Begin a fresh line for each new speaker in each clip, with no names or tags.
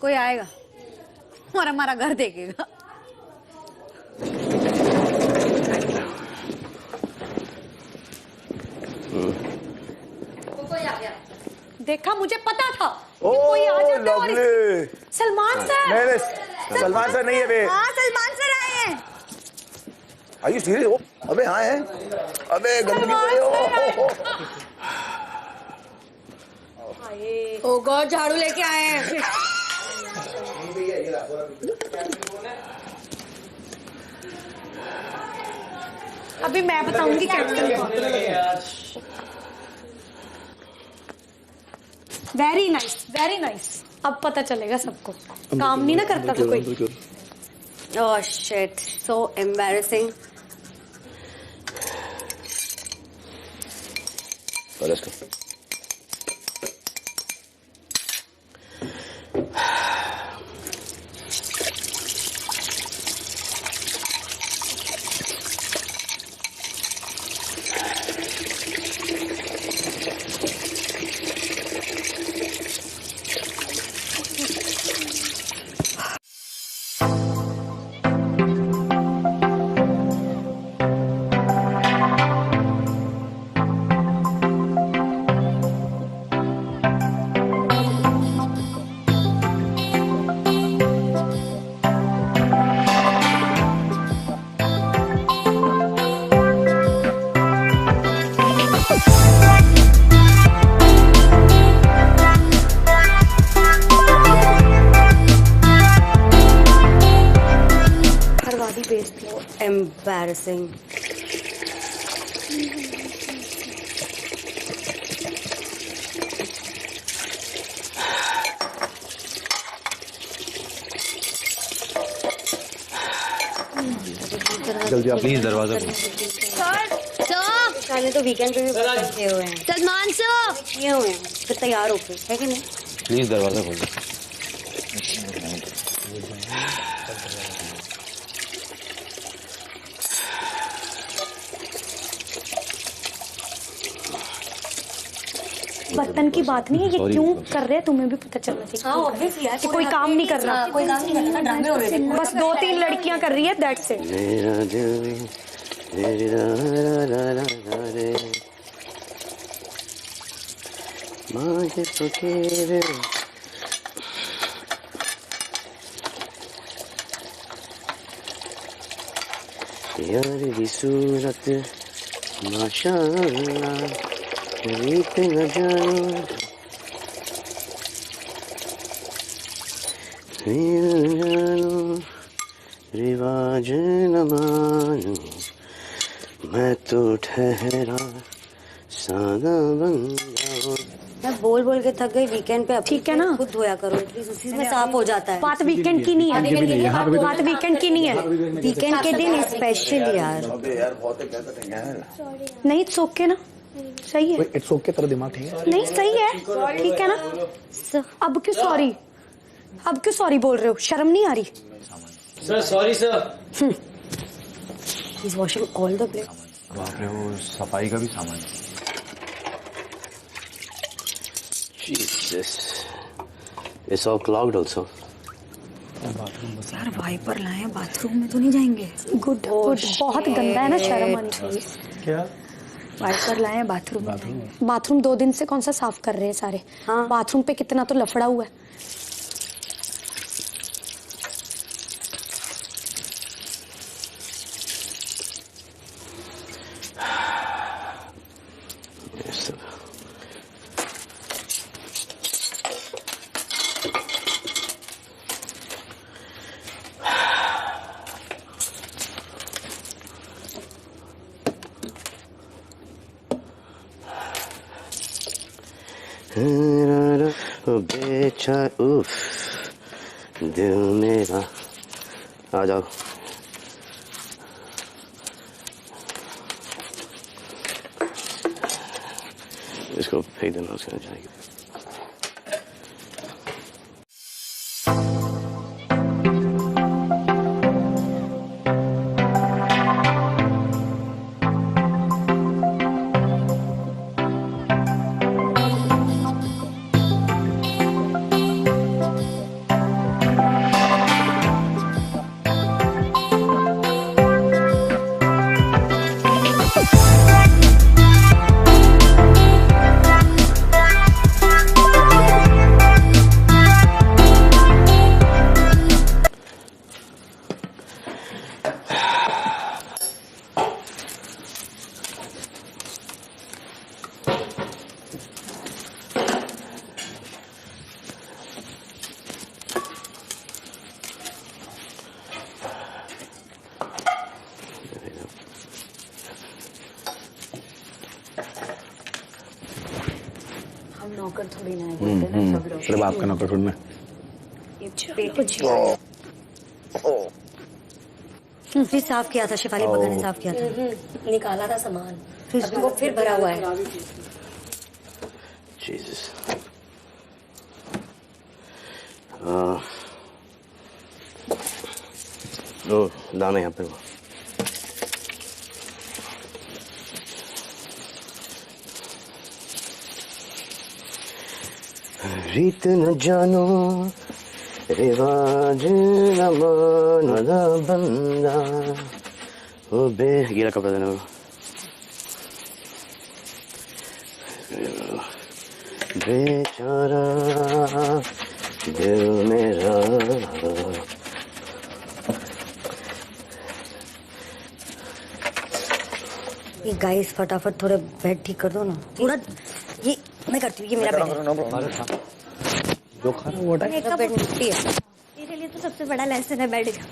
कोई आएगा और हमारा घर देखेगा। कोई आ गया। देखा, मुझे पता था कोई आ जाता है। और सलमान सर।
नहीं, सलमान सर नहीं है बे।
हाँ, सलमान सर आए हैं।
Are you serious? अबे हाँ है। अबे गंदगी हो।
ओ गॉड, झाड़ू लेके आए हैं। अभी मैं बताऊंगी कैप्टन को। Very nice, very nice. अब पता चलेगा सबको। काम नहीं ना करता था कोई।
Oh shit, so embarrassing.
Let's go.
Embarrassing.
जल्दी आप प्लीज दरवाजा खोलो।
सर तो वीकेंड पे भी किए हुए हैं।
सलमान सर
किए हुए हैं, फिर तैयार होके, है कि नहीं?
प्लीज दरवाजा खोलो।
बर्तन की बात नहीं है, ये क्यों कर रहे हैं तुम्हें भी पता चलना चाहिए।
हाँ ऑब्वियसली यार,
कोई काम नहीं कर रहा।
कोई काम नहीं कर रहा, ड्रामे हो रहे थे।
बस 2-3 लड़कियां कर रही है, दैट्स इट।
मेरा दिल मांगे फकीर यार दी सूरत माशाअल्लाह रीत न जानो जानो रिवाज न मानो मैं तो ठहरा सादा बन जाऊं।
मैं बोल बोल के थक गई। वीकेंड पे अब
ठीक है ना?
खुद धोया करो, एटलीस्ट उसी में साफ हो जाता है।
बात वीकेंड की नहीं है, बात वीकेंड की नहीं है।
वीकेंड के दिन स्पेशल यार।
अबे यार बहुत गलत है यार।
नहीं, इट्स ओके ना, सही है।
इट्स ओके, तेरा दिमाग ठीक है?
नहीं सही है, ठीक है ना। अब क्यों सॉरी, अब क्यों सॉरी बोल रहे हो? शर्म नहीं आ रही?
Sir sorry sir.
He's washing all the plates.
बाप रे, वो सफाई का भी सामान है।
Jesus. It's all clogged also.
यार वाइपर लाए हैं, बाथरूम में तो नहीं जाएंगे। गुड गुड, बहुत गंदा है ना, शर्म आनी चाहिए।
क्या?
वाइपर लाए हैं बाथरूम में। बाथरूम 2 दिन से कौन सा साफ कर रहे हैं सारे। हाँ, बाथरूम पे कितना तो लफड़ा हुआ है।
बेचा उफ दिल मेरा आ जाओ। इसको फेंक देना, उसके जाएगी।
नौकर थोड़ी ना है, बोलते हैं ना सब लोग।
तेरे बाप का नौकर थोड़ी ना।
ये पेट
फिर साफ किया था, शिफाली बगा ने साफ किया था।
निकाला था सामान,
फिर
अभी वो फिर भरा हुआ है।
जीसस। ओ दाना यहाँ पे वो। रीत न जानो रिवाज न मानो दा बंदा। ओ बे गीला कपड़ा देना वो। बेचारा दिल मेरा।
ये गाइस फटाफट थोड़े बेड ठीक कर दो ना पूरा। ये मैं करती हूँ, ये मेरा बेड है।
जो खा रहा वो
मेरा बेड मिट्टी है।
तेरे लिए तो सबसे बड़ा लेसन है बेड का।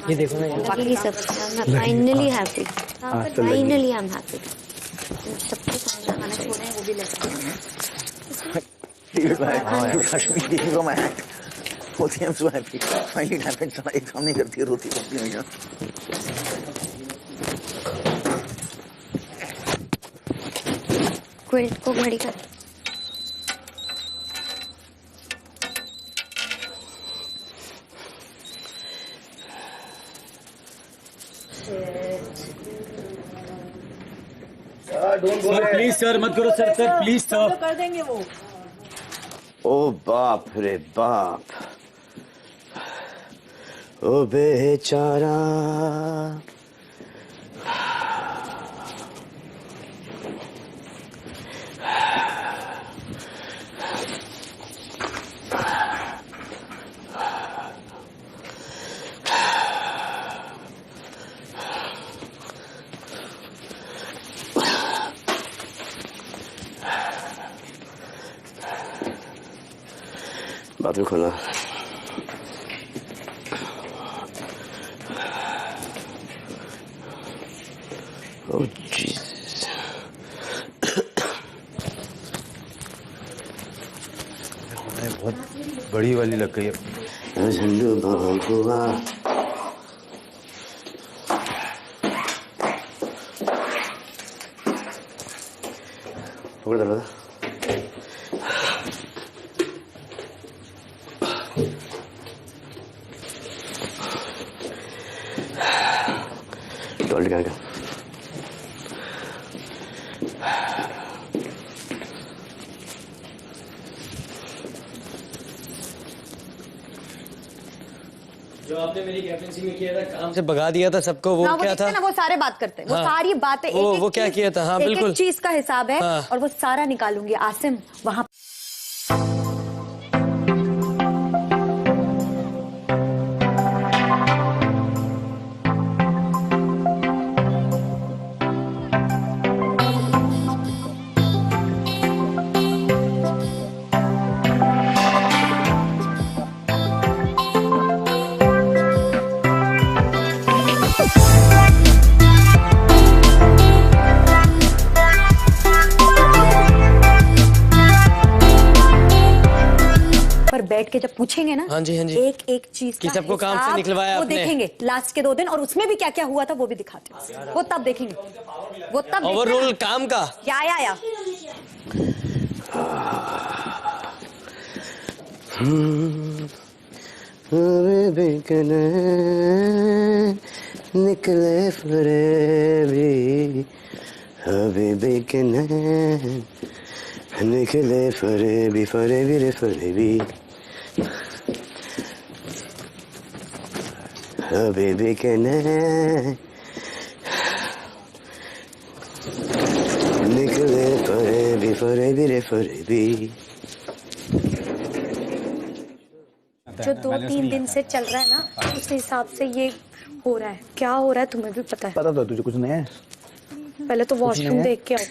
ये देखो ना,
बाकी सब finally happy, finally I am happy. सबको खाना छोड़े वो भी लेसन है।
Kashmiri from my hat. होती है, I'm so happy. Finally it happened. साला एक काम नहीं करती है, रोती रहती है हमेशा।
क्विल्ट को घड़ी कर।
प्लीज सर मत करो सर, सर प्लीज सर।
कर देंगे वो।
ओ बाप रे बाप। ओ बेचारा। बाथरूम खोला। ओह जीसस।
बहुत बड़ी वाली लग गई है।
झंडू बाबुआ। पकड़ दरवाजा। टॉयलेट कहाँ का?
जो आपने मेरी कैप्टनसी में किया था, काम से भगा दिया था सबको, वो क्या था?
ना वो सारे बात करते हैं, वो
हाँ।
सारी बातें
वो क्या किया था? हाँ बिल्कुल,
एक चीज का हिसाब है।
हाँ।
और वो सारा निकालूंगी आसिम वहां। बैठ के जब पूछेंगे ना,
हाँ जी, हाँ जी,
एक एक चीज
कि
का
सबको काम से
हिसाब
निकलवाया
वो
आपने।
देखेंगे लास्ट के 2 दिन, और उसमें भी क्या क्या हुआ था वो भी दिखाते हैं। वो तब देखेंगे, वो तब
ओवरऑल काम का।
या
निकले फरेबी, हबीबी के नैन निकले फरेबी, फरेबी रे फरेबी, हबीबी के नैन निकले फरेबी, फरेबी रे फरेबी।
जो 2-3 दिन से चल रहा है ना, उस हिसाब से ये हो रहा है। क्या हो रहा है तुम्हें भी पता है।
पता तो तुझे कुछ नहीं है।
पहले तो वॉशरूम देख के आओ।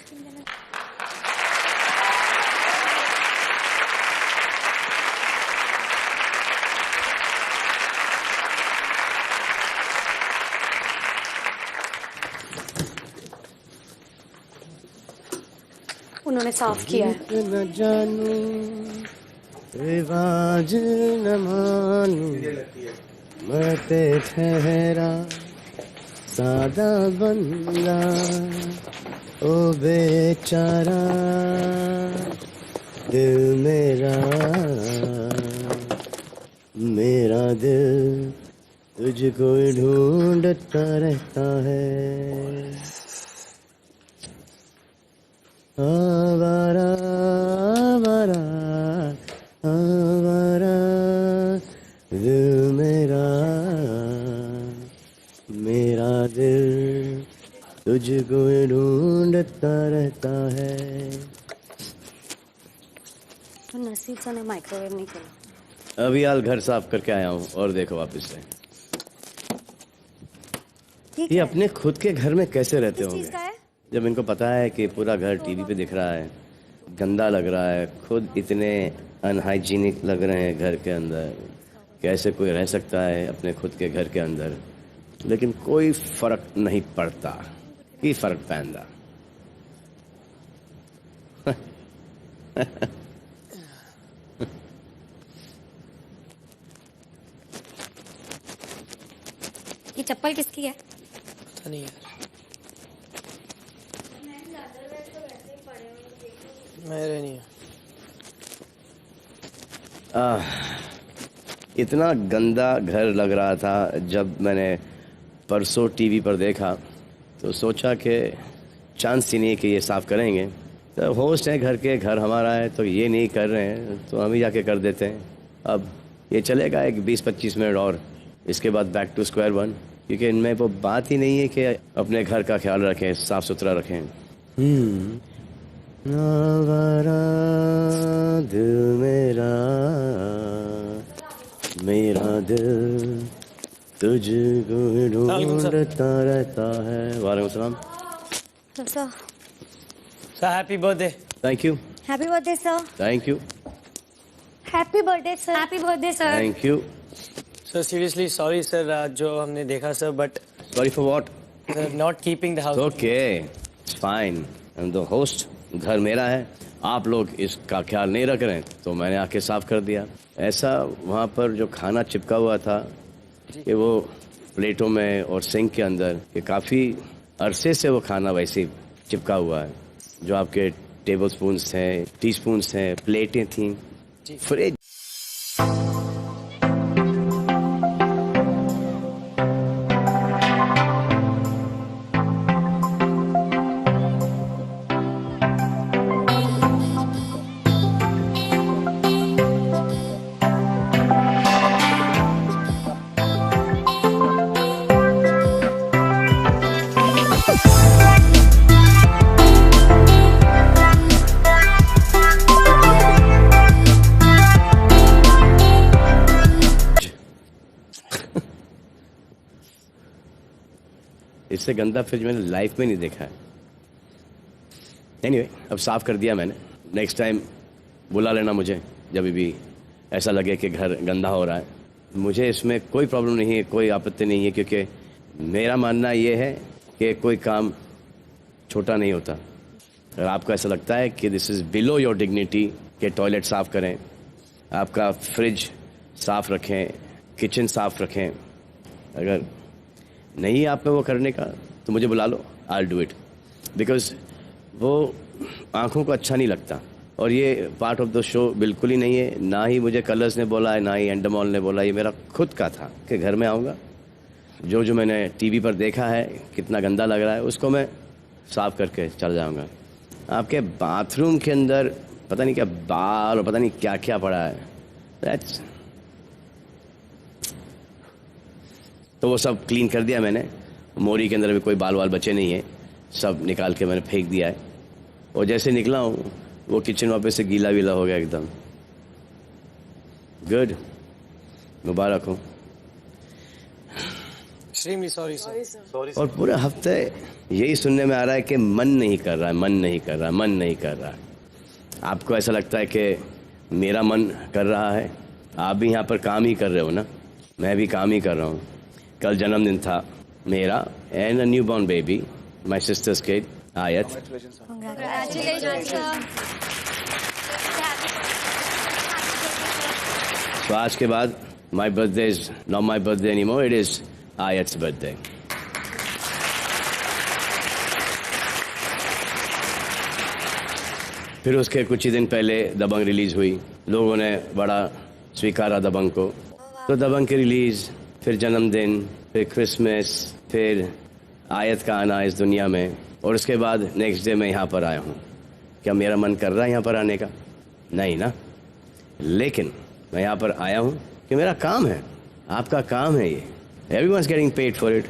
उन्होंने साफ किया है।
न जानू रिवाज न मानू मैं पे ठहरा सादा बंदा ओ बेचारा दिल मेरा मेरा दिल तुझको ढूंढता रहता है आवारा आवारा आवारा दिल मेरा मेरा दिल तुझको ढूंढता रहता है।
तो नसीब ने माइक्रोवेव नहीं किया।
अभी हाल घर साफ करके आया हूँ और देखो वापस से ये अपने खुद के घर में कैसे रहते होंगे जब इनको पता है कि पूरा घर टीवी पे दिख रहा है, गंदा लग रहा है, खुद इतने अनहाइजीनिक लग रहे हैं घर के अंदर। कैसे कोई रह सकता है अपने खुद के घर के अंदर? लेकिन कोई फर्क नहीं पड़ता कि फर्क पैंदा।
ये चप्पल किसकी है?
पता नहीं यार, मेरे नहीं है।
इतना गंदा घर लग रहा था जब मैंने परसों टीवी पर देखा तो सोचा कि चांस ही नहीं कि ये साफ करेंगे। तो होस्ट है घर के, घर हमारा है, तो ये नहीं कर रहे हैं तो हम ही जाके कर देते हैं। अब ये चलेगा एक 20-25 मिनट और, इसके बाद बैक टू स्क्वायर वन, क्योंकि इनमें वो बात ही नहीं है कि अपने घर का ख्याल रखें, साफ सुथरा रखें। आवारा दिल मेरा मेरा दिल तुझको ढूंढता रहता है। वालेकुम सलाम
sir, happy birthday.
Thank you.
Happy birthday sir.
Thank you.
Happy birthday sir. Happy birthday sir.
Thank you.
Sir seriously sorry sir, जो हमने देखा sir, but
sorry for what?
Not keeping the house.
Okay, it's fine. I am the host, घर मेरा है, आप लोग इसका ख्याल नहीं रख रहे हैं तो मैंने आके साफ कर दिया। ऐसा वहाँ पर जो खाना चिपका हुआ था कि वो प्लेटों में और सिंक के अंदर कि काफ़ी अरसे से वो खाना वैसे ही चिपका हुआ है। जो आपके टेबल स्पून्स हैं, टी स्पून्स हैं, प्लेटें थीं, फ्रिज। इससे गंदा फ्रिज मैंने लाइफ में नहीं देखा है। एनीवे, अब साफ कर दिया मैंने। नेक्स्ट टाइम बुला लेना मुझे जब भी ऐसा लगे कि घर गंदा हो रहा है। मुझे इसमें कोई प्रॉब्लम नहीं है, कोई आपत्ति नहीं है, क्योंकि मेरा मानना ये है कि कोई काम छोटा नहीं होता। अगर आपको ऐसा लगता है कि this is below your dignity कि टॉयलेट साफ़ करें, आपका फ्रिज साफ़ रखें, किचन साफ़ रखें, अगर नहीं आप में वो करने का तो मुझे बुला लो, आई डू इट। बिकॉज वो आँखों को अच्छा नहीं लगता और ये पार्ट ऑफ द शो बिल्कुल ही नहीं है। ना ही मुझे कलर्स ने बोला है, ना ही एंडमॉल ने बोला। ये मेरा खुद का था कि घर में आऊँगा, जो जो मैंने टीवी पर देखा है कितना गंदा लग रहा है उसको मैं साफ़ करके चल जाऊँगा। आपके बाथरूम के अंदर पता नहीं क्या बाल और पता नहीं क्या क्या पड़ा है, दैट्स। तो वो सब क्लीन कर दिया मैंने। मोरी के अंदर भी कोई बाल वाल बचे नहीं है, सब निकाल के मैंने फेंक दिया है। और जैसे निकला हूँ वो किचन वापस से गीला वीला हो गया एकदम। गुड, मुबारक हो।
Extremely sorry sir.
और पूरे हफ्ते यही सुनने में आ रहा है कि मन नहीं कर रहा है, मन नहीं कर रहा है, मन नहीं कर रहा है। आपको ऐसा लगता है कि मेरा मन कर रहा है? आप भी यहाँ पर काम ही कर रहे हो ना, मैं भी काम ही कर रहा हूँ। कल जन्मदिन था मेरा and a new born baby, my sister's kid. Ayat. तो आज के बाद my birthday is not my birthday any more, it is Ayat's birthday. फिर उसके कुछ ही दिन पहले दबंग रिलीज हुई, लोगों ने बड़ा स्वीकारा दबंग को। तो दबंग की रिलीज, फिर जन्मदिन, फिर क्रिसमस, फिर आयत का आना इस दुनिया में, और उसके बाद नेक्स्ट डे मैं यहाँ पर आया हूँ। क्या मेरा मन कर रहा है यहाँ पर आने का? नहीं ना। लेकिन मैं यहाँ पर आया हूँ कि मेरा काम है, आपका काम है ये। Everyone's getting paid for it.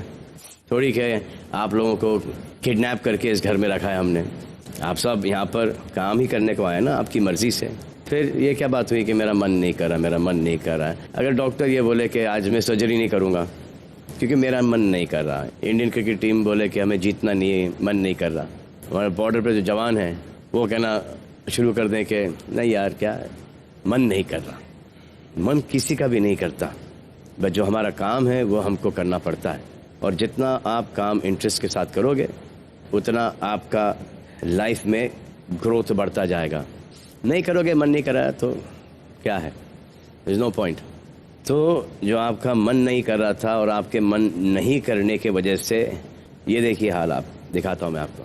थोड़ी के आप लोगों को किडनैप करके इस घर में रखा है हमने। आप सब यहाँ पर काम ही करने को आए ना, आपकी मर्जी से। फिर ये क्या बात हुई कि मेरा मन नहीं कर रहा, मेरा मन नहीं कर रहा है। अगर डॉक्टर ये बोले कि आज मैं सर्जरी नहीं करूँगा क्योंकि मेरा मन नहीं कर रहा है, इंडियन क्रिकेट टीम बोले कि हमें जीतना नहीं है, मन नहीं कर रहा, हमारे बॉर्डर पे जो जवान हैं वो कहना शुरू कर दें कि नहीं यार क्या है, मन नहीं कर रहा। मन किसी का भी नहीं करता, बस जो हमारा काम है वो हमको करना पड़ता है। और जितना आप काम इंटरेस्ट के साथ करोगे उतना आपका लाइफ में ग्रोथ बढ़ता जाएगा। नहीं करोगे, मन नहीं कर रहा तो क्या है, इज नो पॉइंट। तो जो आपका मन नहीं कर रहा था और आपके मन नहीं करने के वजह से ये देखिए हाल, आप दिखाता हूँ मैं आपको।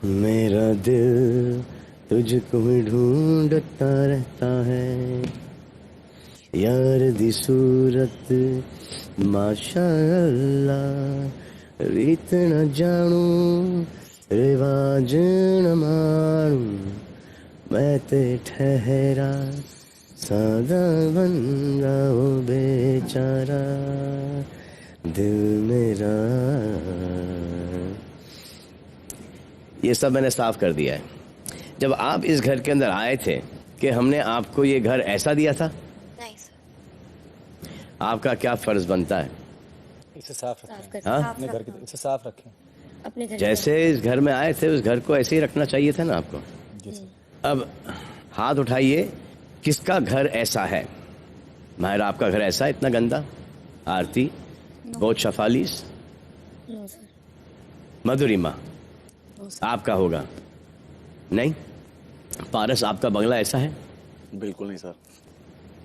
मेरा दिल तुझको ढूंढता रहता है, यार दी सूरत माशाअल्लाह, रीत न जानू रिवाज न मानू, मैं ते ठहरा सादा बंदा ओ बेचारा दिल मेरा। ये सब मैंने साफ कर दिया है। जब आप इस घर के अंदर आए थे कि हमने आपको ये घर ऐसा दिया था?
नहीं सर।
आपका क्या फर्ज बनता है?
इसे साफ रखें,
हाँ?
अपने घर की इसे साफ रखें।
अपने घर
जैसे इस घर में आए थे उस घर को ऐसे ही रखना चाहिए था ना आपको।
जी सर।
अब हाथ उठाइए, किसका घर ऐसा है? माहिरा, आपका घर ऐसा है इतना गंदा? आरती, बहुत शफालिस,
नो सर।
मधुरिमा, आपका होगा नहीं? पारस, आपका बंगला ऐसा है?
बिल्कुल नहीं सर।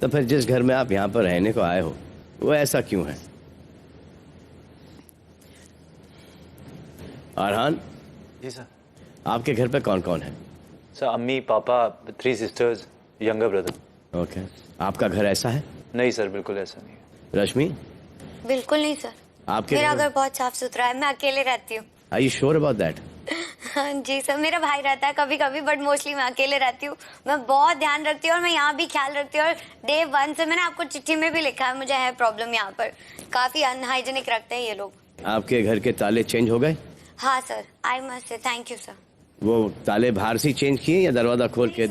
तो फिर जिस घर में आप यहाँ पर रहने को आए हो वो ऐसा क्यों है? अरहान,
जी सर।
आपके घर पे कौन कौन है?
सर अम्मी, पापा, 3 सिस्टर्स, यंगर ब्रदर।
ओके। आपका घर ऐसा है?
नहीं सर, बिल्कुल ऐसा नहीं है।
रश्मि,
बिल्कुल नहीं सर।
आपके
मेरा घर बहुत साफ सुथरा है, मैं अकेले रहती हूँ।
Are you sure about that?
हाँ जी सर, मेरा भाई रहता है कभी कभी, बट मोस्टली मैं अकेले रहती हूँ। मैं बहुत ध्यान रखती हूँ और मैं यहाँ भी ख्याल रखती हूँ। और डे 1 से मैंने आपको चिट्ठी में भी लिखा है, मुझे है प्रॉब्लम यहाँ पर, काफी अनहाइजेनिक रखते हैं ये लोग।
आपके घर के ताले चेंज हो गए?
हाँ sir, I must say thank you sir.
वो ताले बाहर से चेंज किए या दरवाजा खोल के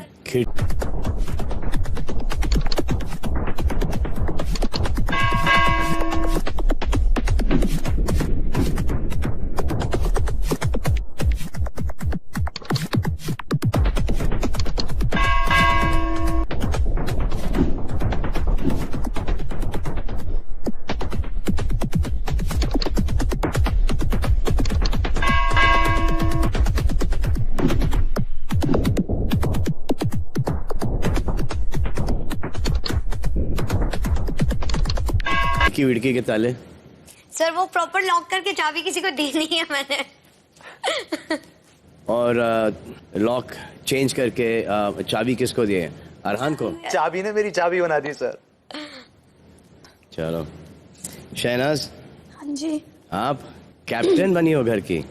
की विड़की के ताले?
सर वो प्रॉपर लॉक करके चाबी किसी को दी नहीं है मैंने।
और लॉक चेंज करके चाबी किसको दिए? अरहान को?
चाबी ने मेरी चाबी बना दी सर।
चलो शहनाज,
हाँ जी।
आप कैप्टन बनी हो घर की।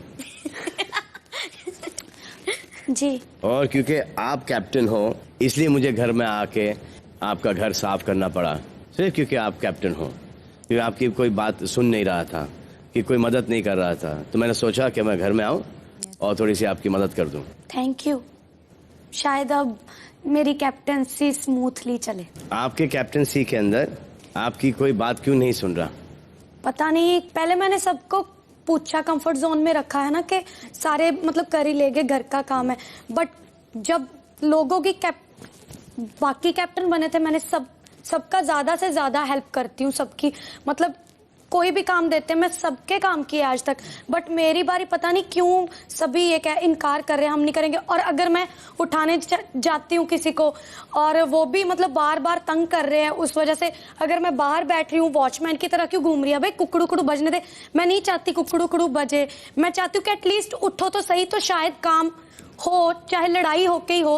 जी।
और क्योंकि आप कैप्टन हो इसलिए मुझे घर में आके आपका घर साफ करना पड़ा, सिर्फ क्योंकि आप कैप्टन हो। क्योंकि आपकी कोई बात सुन नहीं रहा था, कि कोई मदद नहीं कर रहा था, तो मैंने सोचा कि मैं घर में आऊं और थोड़ी सी आपकी मदद कर दूं।
Thank you. शायद अब मेरी कैप्टनसी स्मूथली चले।
आपके कैप्टनसी के अंदर आपकी कोई बात क्यों नहीं सुन रहा?
पता नहीं, पहले मैंने सबको पूछा, कंफर्ट जोन में रखा है ना कि सारे मतलब कर ही लेंगे, घर का काम है। बट जब लोगों की बाकी कैप्टन बने थे, मैंने सबका ज़्यादा से ज़्यादा हेल्प करती हूँ, सबकी मतलब कोई भी काम देते हैं मैं सबके काम किए आज तक, बट मेरी बारी पता नहीं क्यों सभी ये क्या इनकार कर रहे हैं, हम नहीं करेंगे। और अगर मैं उठाने जाती हूँ किसी को और वो भी मतलब बार बार तंग कर रहे हैं, उस वजह से अगर मैं बाहर बैठ रही हूँ वॉचमैन की तरह क्यों घूम रही है, भाई कुकड़ू कुकड़ू बजने दे। मैं नहीं चाहती कुकड़ू कुकड़ू बजे, मैं चाहती हूँ कि एटलीस्ट उठो तो सही, तो शायद काम हो, चाहे लड़ाई होके ही हो,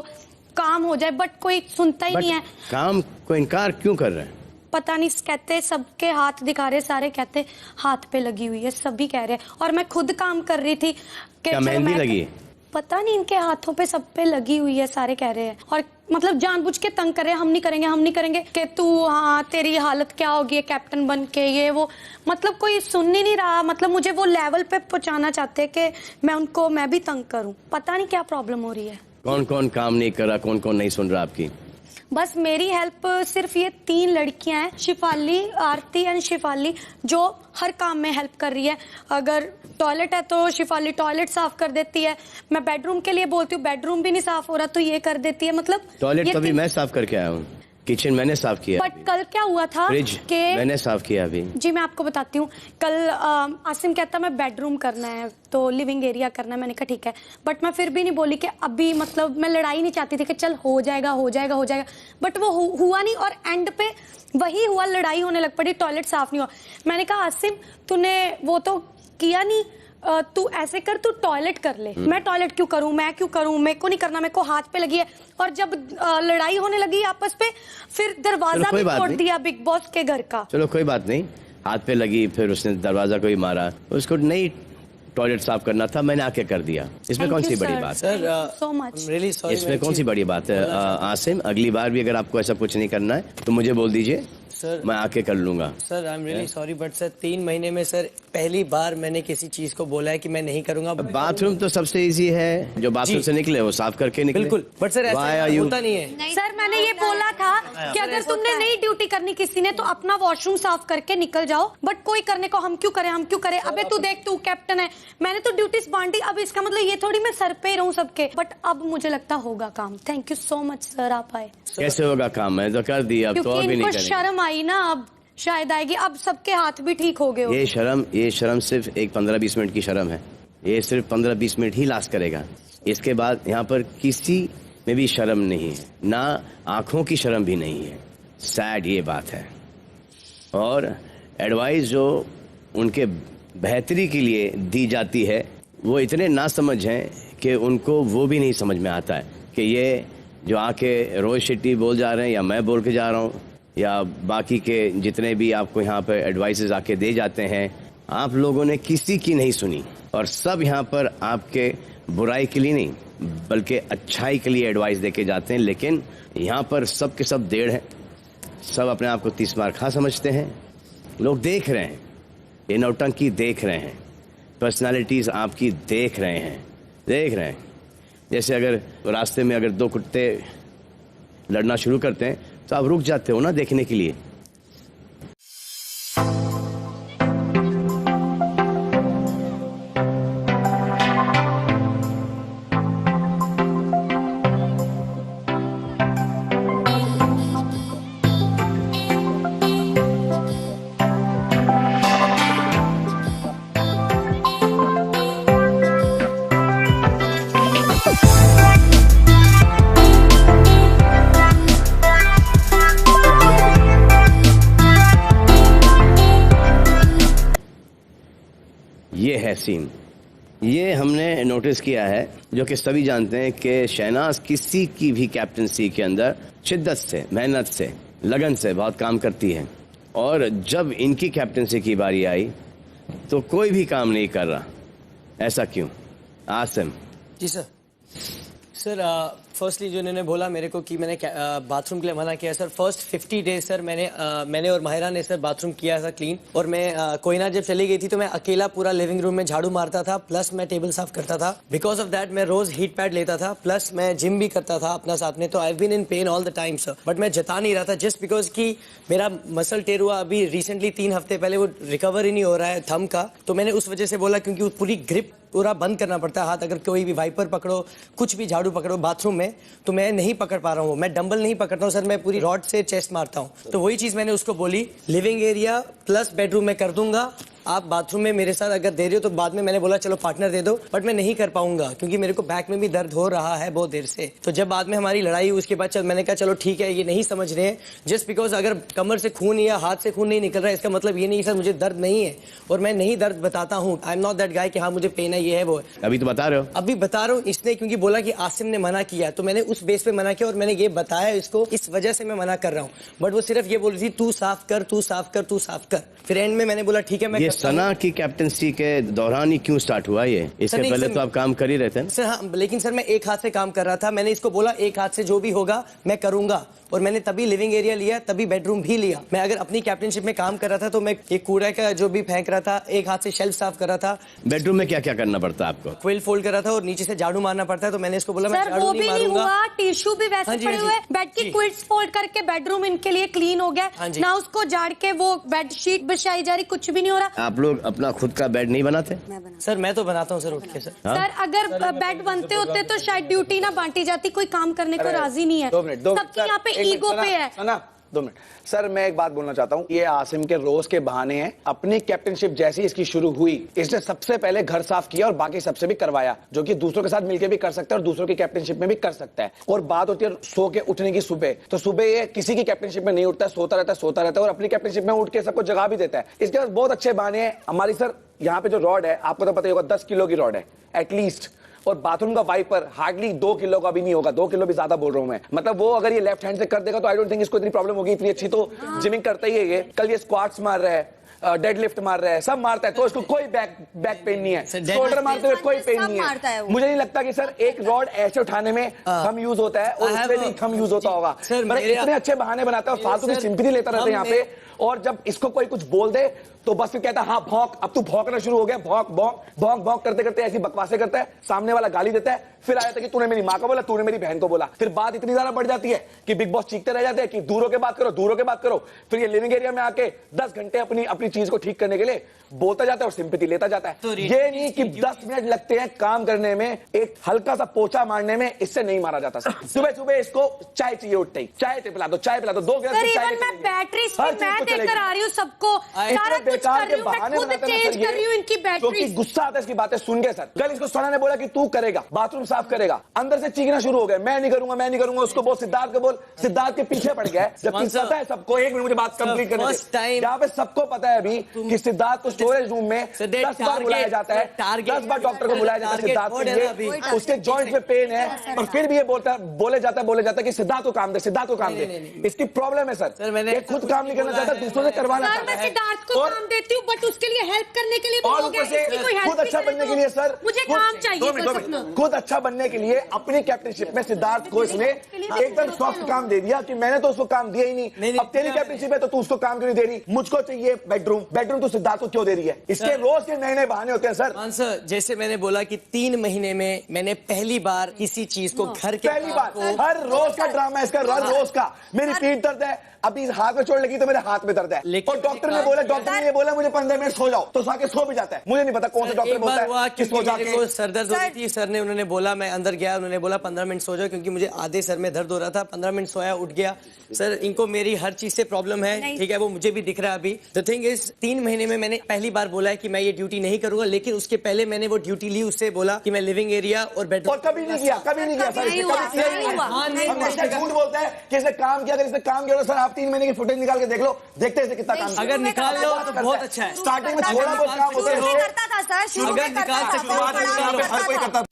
काम हो जाए, बट कोई सुनता ही नहीं है।
काम को इनकार क्यों कर रहे हैं?
पता नहीं, कहते सबके हाथ दिखा रहे, सारे कहते हाथ पे लगी हुई है, सभी कह रहे हैं। और मैं खुद काम कर रही थी कि
क्या मेहंदी लगी है?
पता नहीं, इनके हाथों पे सब पे लगी हुई है, सारे कह रहे हैं। और मतलब जानबूझ के तंग कर रहे हैं, हम नहीं करेंगे, हम नहीं करेंगे, कि तू हाँ तेरी हालत क्या होगी कैप्टन बन के, ये वो, मतलब कोई सुन ही नहीं रहा। मतलब मुझे वो लेवल पे पहुंचाना चाहते हैं कि मैं भी तंग करूं। पता नहीं क्या प्रॉब्लम हो रही है।
कौन कौन काम नहीं कर रहा, कौन कौन नहीं सुन रहा आपकी?
बस मेरी हेल्प सिर्फ ये 3 लड़कियां हैं, शिफाली, आरती एंड शिफाली, जो हर काम में हेल्प कर रही है। अगर टॉयलेट है तो शिफाली टॉयलेट साफ कर देती है, मैं बेडरूम के लिए बोलती हूँ, बेडरूम भी नहीं साफ हो रहा तो ये कर देती है। मतलब
टॉयलेट तो अभी मैं साफ करके आया हूँ, किचन मैंने साफ किया,
बट कल क्या हुआ था
फ्रिज
कि
मैंने साफ किया अभी।
जी मैं आपको बताती हूँ। कल आसिम कहता मैं बेडरूम करना है तो लिविंग एरिया करना है, मैंने कहा ठीक है, बट मैं फिर भी नहीं बोली कि अभी, मतलब मैं लड़ाई नहीं चाहती थी कि चल हो जाएगा हो जाएगा हो जाएगा, बट वो हुआ नहीं और एंड पे वही हुआ, लड़ाई होने लग पड़ी, टॉयलेट साफ नहीं हुआ। मैंने कहा आसिम तूने वो तो किया नहीं, तू ऐसे कर, तू टॉयलेट कर ले। मैं टॉयलेट क्यों करूं, मैं क्यों करूं, मेरे को नहीं करना, मेरे को हाथ पे लगी है। और जब लड़ाई होने लगी आपस पे, फिर दरवाजा भी तोड़ दिया बिग बॉस के घर का।
चलो कोई बात नहीं, हाथ पे लगी, फिर उसने दरवाजा को ही मारा, उसको नहीं टॉयलेट साफ करना था, मैंने आके कर दिया, इसमें कौन सी बड़ी बात है?
Sir
so much,
really sorry,
इसमें कौन सी बड़ी बात है? आसिम, अगली बार भी अगर आपको ऐसा कुछ नहीं करना है तो मुझे बोल दीजिए,
सर
मैं आके कर लूंगा।
Sir I am really sorry, but sir 3 महीने में सर पहली बार मैंने किसी चीज को बोला है कि मैं नहीं करूंगा।
बाथरूम तो सबसे इजी है, जो बाथरूम से निकले वो साफ करके निकले।
बिल्कुल, बट सर ऐसा होता नहीं है।
सर मैंने ये बोला था कि अगर तुमने नई ड्यूटी करनी किसी ने तो अपना वॉशरूम साफ करके निकल जाओ, बट कोई करने को हम क्यों करें, हम क्यों करें। अबे तू देख, तू कैप्टन है, मैंने तो ड्यूटीज बांटी, अब इसका मतलब ये थोड़ी मैं सर पे ही रहूं सबके, बट अब मुझे लगता होगा काम। Thank you so much sir, आप आए।
कैसे होगा काम? मैं तो कर दिया, अब तो और भी नहीं करेंगे।
शर्म आई ना, अब शायद आएगी, अब सबके हाथ भी ठीक हो गए।
ये शर्म सिर्फ एक 15-20 मिनट की शर्म है, ये सिर्फ 15-20 मिनट ही लास्ट करेगा। इसके बाद यहाँ पर किसी में भी शर्म नहीं है, ना आंखों की शर्म भी नहीं है। सैड ये बात है। और एडवाइस जो उनके बेहतरी के लिए दी जाती है वो इतने ना समझ हैं कि उनको वो भी नहीं समझ में आता है कि ये जो आके रोहित शेट्टी बोल जा रहे हैं या मैं बोल के जा रहा हूँ या बाकी के जितने भी आपको यहाँ पर एडवाइसेस आके दे जाते हैं, आप लोगों ने किसी की नहीं सुनी। और सब यहाँ पर आपके बुराई के लिए नहीं बल्कि अच्छाई के लिए एडवाइस देके जाते हैं। लेकिन यहाँ पर सब के सब डेढ़ है, सब अपने आप को 30 मार खा समझते हैं। लोग देख रहे हैं, ये नौटंकी देख रहे हैं, पर्सनालिटीज़ आपकी देख रहे हैं। जैसे अगर रास्ते में अगर 2 कुत्ते लड़ना शुरू करते हैं तो आप रुक जाते हो ना देखने के लिए। ये है सीन, ये हमने नोटिस किया है, जो कि सभी जानते हैं कि शहनाज किसी की भी कैप्टनसी के अंदर शिद्दत से, मेहनत से, लगन से बहुत काम करती है। और जब इनकी कैप्टनसी की बारी आई तो कोई भी काम नहीं कर रहा। ऐसा क्यों? आसिम
जी सर। सर फर्स्टली जो इन्होंने बोला मेरे को कि मैंने बाथरूम के लिए मना किया, सर फर्स्ट 50 डेज सर मैंने और माहिरा ने सर बाथरूम किया था क्लीन। और मैं कोयना जब चली गई थी तो मैं अकेला पूरा लिविंग रूम में झाड़ू मारता था, प्लस मैं टेबल साफ करता था। बिकॉज ऑफ दैट मैं रोज हीट पैड लेता था, प्लस मैं जिम भी करता था अपना साथ में। तो I have been in pain all the time sir, but मैं जता नहीं रहा था जस्ट बिकॉज कि मेरा मसल टेर हुआ अभी रिसेंटली 3 हफ्ते पहले, वो रिकवर ही नहीं हो रहा है थंब का। तो मैंने उस वजह से बोला, क्योंकि पूरी ग्रिप पूरा बंद करना पड़ता है हाथ। अगर कोई भी वाइपर पकड़ो, कुछ भी झाड़ू पकड़ो बाथरूम में, तो मैं नहीं पकड़ पा रहा हूँ। मैं डंबल नहीं पकड़ता हूँ सर, मैं पूरी रॉड से चेस्ट मारता हूँ। तो वही चीज़ मैंने उसको बोली, लिविंग एरिया प्लस बेडरूम में कर दूंगा, आप बाथरूम में मेरे साथ अगर दे रहे हो तो बाद में मैंने बोला चलो पार्टनर दे दो, बट मैं नहीं कर पाऊंगा क्योंकि मेरे को बैक में भी दर्द हो रहा है बहुत देर से। तो जब बाद में हमारी लड़ाई हुई उसके बाद मैंने कहा चलो ठीक है, ये नहीं समझ रहे हैं। जस्ट बिकॉज अगर कमर से खून या हाथ से खून नहीं निकल रहा है इसका मतलब ये नहीं सर मुझे दर्द नहीं है, और मैं नहीं दर्द बताता हूँ। I am not that guy कि हाँ मुझे पेन है, ये है वो है।
अभी तो बता रहे हो।
अभी बता रहा हूँ इसने क्योंकि बोला कि आसिम ने मना किया, तो मैंने उस बेस पे मना किया और मैंने ये बताया इसको, इस वजह से मैं मना कर रहा हूँ। बट वो सिर्फ ये बोल रही थी तू साफ कर, तू साफ कर, तू साफ कर। फिर एंड में मैंने बोला ठीक है मैं
ये
करता हूँ।
सना की कैप्टनसी के दौरान ही क्यों स्टार्ट हुआ ये? इससे
नहीं,
पहले
सर,
तो आप काम कर ही रहे थे ना?
सर हाँ, लेकिन सर मैं एक हाथ से काम कर रहा था। मैंने इसको बोला एक हाथ से जो भी होगा मैं करूंगा, और मैंने तभी लिविंग एरिया लिया, तभी बेडरूम भी लिया। मैं अगर अपनी कैप्टनशिप में काम कर रहा था तो मैं एक कूड़ा का जो भी फेंक रहा था, एक हाथ से शेल्फ साफ कर रहा था।
बेडरूम में क्या क्या करना पड़ता है आपको?
क्विल फोल्ड कर रहा था और नीचे से झाड़ू मारना पड़ता है। तो मैंने इसको बोला मैं
सर
झाड़ू
वो
नहीं
भी नहीं
मारूंगा।
हुआ, टिश्यू भी वैसे
हाँ जी,
पड़े
हाँ
हुए,
जी।
बेड की
जी।
क्विल्ट्स फोल्ड करके बेडरूम इनके लिए क्लीन हो गया
हाँ जी।
ना, उसको झाड़ के वो बेडशीट बिछाई जा रही, कुछ भी नहीं हो रहा।
आप लोग अपना खुद का बेड नहीं बनाते?
सर मैं तो बनाता हूँ सर उठ के सर।
सर अगर बेड बनते होते तो शायद ड्यूटी ना बांटी जाती, कोई काम करने को राजी नहीं है।
2 मिनट, 2 मिनट,
सबकी
सर,
यहाँ पे
एक मिनट,
ईगो पे है।
सना 2 मिनट सर, मैं एक बात बोलना चाहता हूँ। ये आसिम के रोज के बहाने हैं। अपनी कैप्टनशिप जैसी इसकी शुरू हुई, इसने सबसे पहले घर साफ किया और बाकी सबसे भी करवाया, जो कि दूसरों के साथ मिलकर भी कर सकता है और दूसरों की कैप्टनशिप में भी कर सकता है। और बात होती है सो के उठने की सुबह, तो सुबह ये किसी की कैप्टनशिप में नहीं उठता है, सोता रहता है और अपनी कैप्टनशिप में उठ के सबको जगा भी देता है। इसके पास बहुत अच्छे बहाने हैं। हमारी सर यहाँ पे जो रॉड है, आपको तो पता ही होगा 10 किलो की रॉड है एटलीस्ट, और बाथरूम का वाइपर हार्डली 2 किलो का भी नहीं होगा, 2 किलो भी ज्यादा बोल रहा हूं मैं। मतलब वो अगर ये लेफ्ट हैंड से कर देगा तो आई डोंट थिंक इसको इतनी प्रॉब्लम होगी। इतनी अच्छी तो जिमिंग करता ही है ये। कल ये स्क्वाट्स मार रहा है, डेड लिफ्ट मार रहा है, सब मारता है, तो इसको कोई बैक पेन नहीं है। शोल्डर मारते हुए कोई पेन नहीं है। मुझे नहीं लगता कि सर एक रॉड ऐसे उठाने में थंब यूज होता है और उसमें भी थंब यूज होता होगा। मतलब इतने अच्छे बहाने बनाता है और फालतू की सिंपैथी लेता रहता है यहाँ पे। और जब इसको कोई कुछ बोल दे तो बस फिर कहता है हाँ भौंक, अब तू भौंकना शुरू हो गया, भौंक भौंक भौंक भौंक करते करते ऐसी बकवासें करता है, सामने वाला गाली देता है, फिर आ जाता है कि तूने मेरी माँ को बोला, तूने मेरी बहन को बोला। फिर बात इतनी ज्यादा बढ़ जाती है कि बिग बॉस चीखते रह जाते हैं कि दूरों के बात करो, दूरों के बात करो। फिर ये लिविंग एरिया में आके 10 घंटे अपनी चीज को ठीक करने के लिए बोलता जाता है और सिंपैथी लेता जाता है। ये नहीं कि 10 मिनट लगते हैं काम करने में, एक हल्का सा पोछा मारने में, इससे नहीं मारा जाता। सुबह सुबह इसको चाय चाहिए, उठते ही चाय पिला दो, चाय पिला दो, 2 गिलास चाय।
मैं बैटरी मैं देकर आ रही हूँ सबको, सारा कुछ कर रही हूँ, मैं खुद चेंज कर रही हूँ इनकी बैटरी।
गुस्सा आता है इसकी बातें सुन के। सर कल इसको सोना ने बोला कि तू करेगा, बाथरूम साफ करेगा, अंदर से चीखना शुरू हो गया, मैं नहीं करूंगा, मैं नहीं करूंगा। उसको बोल, सिद्धार्थ को बोल, सिद्धार्थ के पीछे पड़ गया है। जबकि पता है सबको, एक मिनट मुझे बात कंप्लीट करने दे। यहाँ पे सबको पता है अभी कि सिद्धार्थ को स्टोरेज रूम में 10 बार बुलाया जाता है, 10 बार डॉक्टर को बुलाया जाता है सिद्धार्थ के लिए। उसके जॉइंट में पेन है और फिर भी ये बोले जाता है कि सिद्धार्थ को काम दे, सिद्धार्थ को काम दे। इसकी प्रॉब्लम है सर, ये खुद काम नहीं करना चाहता, दूसरों से करवाना चाहता है।
मैं सिद्धार्थ को काम देती हूँ बट उसके लिए हेल्प करने के लिए भी
और
हो गया,
ऊपर से
इसकी कोई
खुद
हेल्प
अच्छा बनने के लिए सर,
मुझे काम चाहिए बस अपना।
खुद अच्छा बनने के लिए अपनी कैप्टनशिप में सिद्धार्थ को इसने एकदम सॉफ्ट काम दे दिया कि मैंने तो उसको काम दिया ही नहीं। अब तेरी कैप्टनशिप है तो तू उसको काम क्यों नहीं दे रही? मुझको चाहिए बेडरूम तो सिद्धार्थ को क्यों दे रही है? इसके रोज के नए नए बहाने होते हैं सर।
जैसे मैंने बोला कि 3 महीने में मैंने पहली बार किसी चीज को घर के
पहली बार, हर रोज का ड्रामा है इसका, हर रोज का। मेरी पीठ दर्द है, अभी हाथ में चोट लगी तो मेरे हाथ में दर्द है, और डॉक्टर ने ये बोला मुझे 15 मिनट सो जाओ, तो आके सो भी जाता है। मुझे नहीं पता कौन सा डॉक्टर बोलता है कि सो जाके।
सर दर्द हो रही थी, सर ने उन्होंने बोला, मैं अंदर गया, उन्होंने बोला 15 मिनट सो जाओ, क्योंकि मुझे आधे सर में दर्द हो रहा था। 15 मिनट सोया, उठ गया। सर इनको मेरी हर चीज से प्रॉब्लम है, ठीक है, वो मुझे भी दिख रहा है अभी। द थिंग इज 3 महीने में मैंने पहली बार बोला है कि मैं ये ड्यूटी नहीं करूंगा, लेकिन उसके पहले मैंने वो ड्यूटी ली, उससे बोला कि मैं लिविंग एरिया और बेडरूम।
और कभी नहीं किया, कभी नहीं किया सर, हमेशा झूठ बोलता है कि इसने काम किया। अगर इसने काम किया तो सर आप 3 महीने की फुटेज निकाल के देख लो, देखते हैं कितना काम।
अगर निकाल लो तो बहुत अच्छा है।
स्टार्टिंग में थोड़ा बहुत काम होता है,
अगर निकाल सकते हो
हर कोई करता।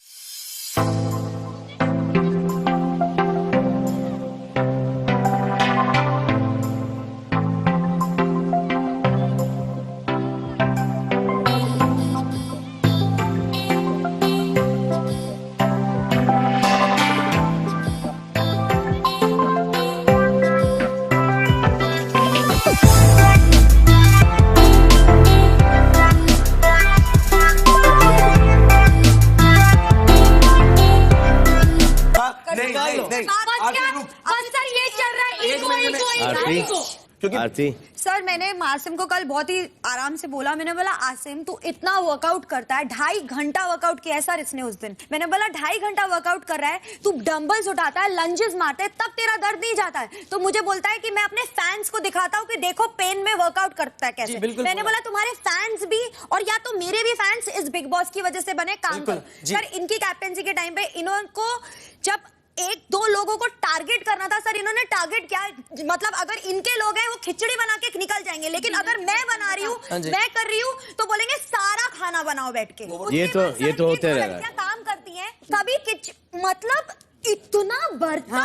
क्योंकि
आरती
सर मैंने आसिम को कल बहुत ही आराम से बोला, मैंने बोला आसिम तू इतना वर्कआउट करता है, 2.5 घंटा वर्कआउट किया है सर इसने उस दिन। मैंने बोला 2.5 घंटा वर्कआउट कर रहा है, तू डंबल्स उठाता है, लंजेस मारता है, तब तेरा दर्द नहीं जाता है। तो मुझे बोलता है कि मैं अपने फैंस को दिखाता हूँ कि देखो पेन में वर्कआउट करता है कैसे। मैंने बोला तुम्हारे फैंस भी और या तो मेरे भी फैंस इस बिग बॉस की वजह से बने, काम करो। सर इनकी कैप्टेंसी के टाइम पे इनको जब 1-2 लोगों को टारगेट करना था सर, इन्होंने टारगेट क्या, मतलब अगर इनके लोग हैं वो खिचड़ी बना के निकल जाएंगे, लेकिन अगर मैं बना रही हूँ, मैं कर रही हूँ तो बोलेंगे सारा खाना बनाओ बैठ के।
ये तो होते रहेगा।
काम करती हैं कभी मतलब इतना बर्तन,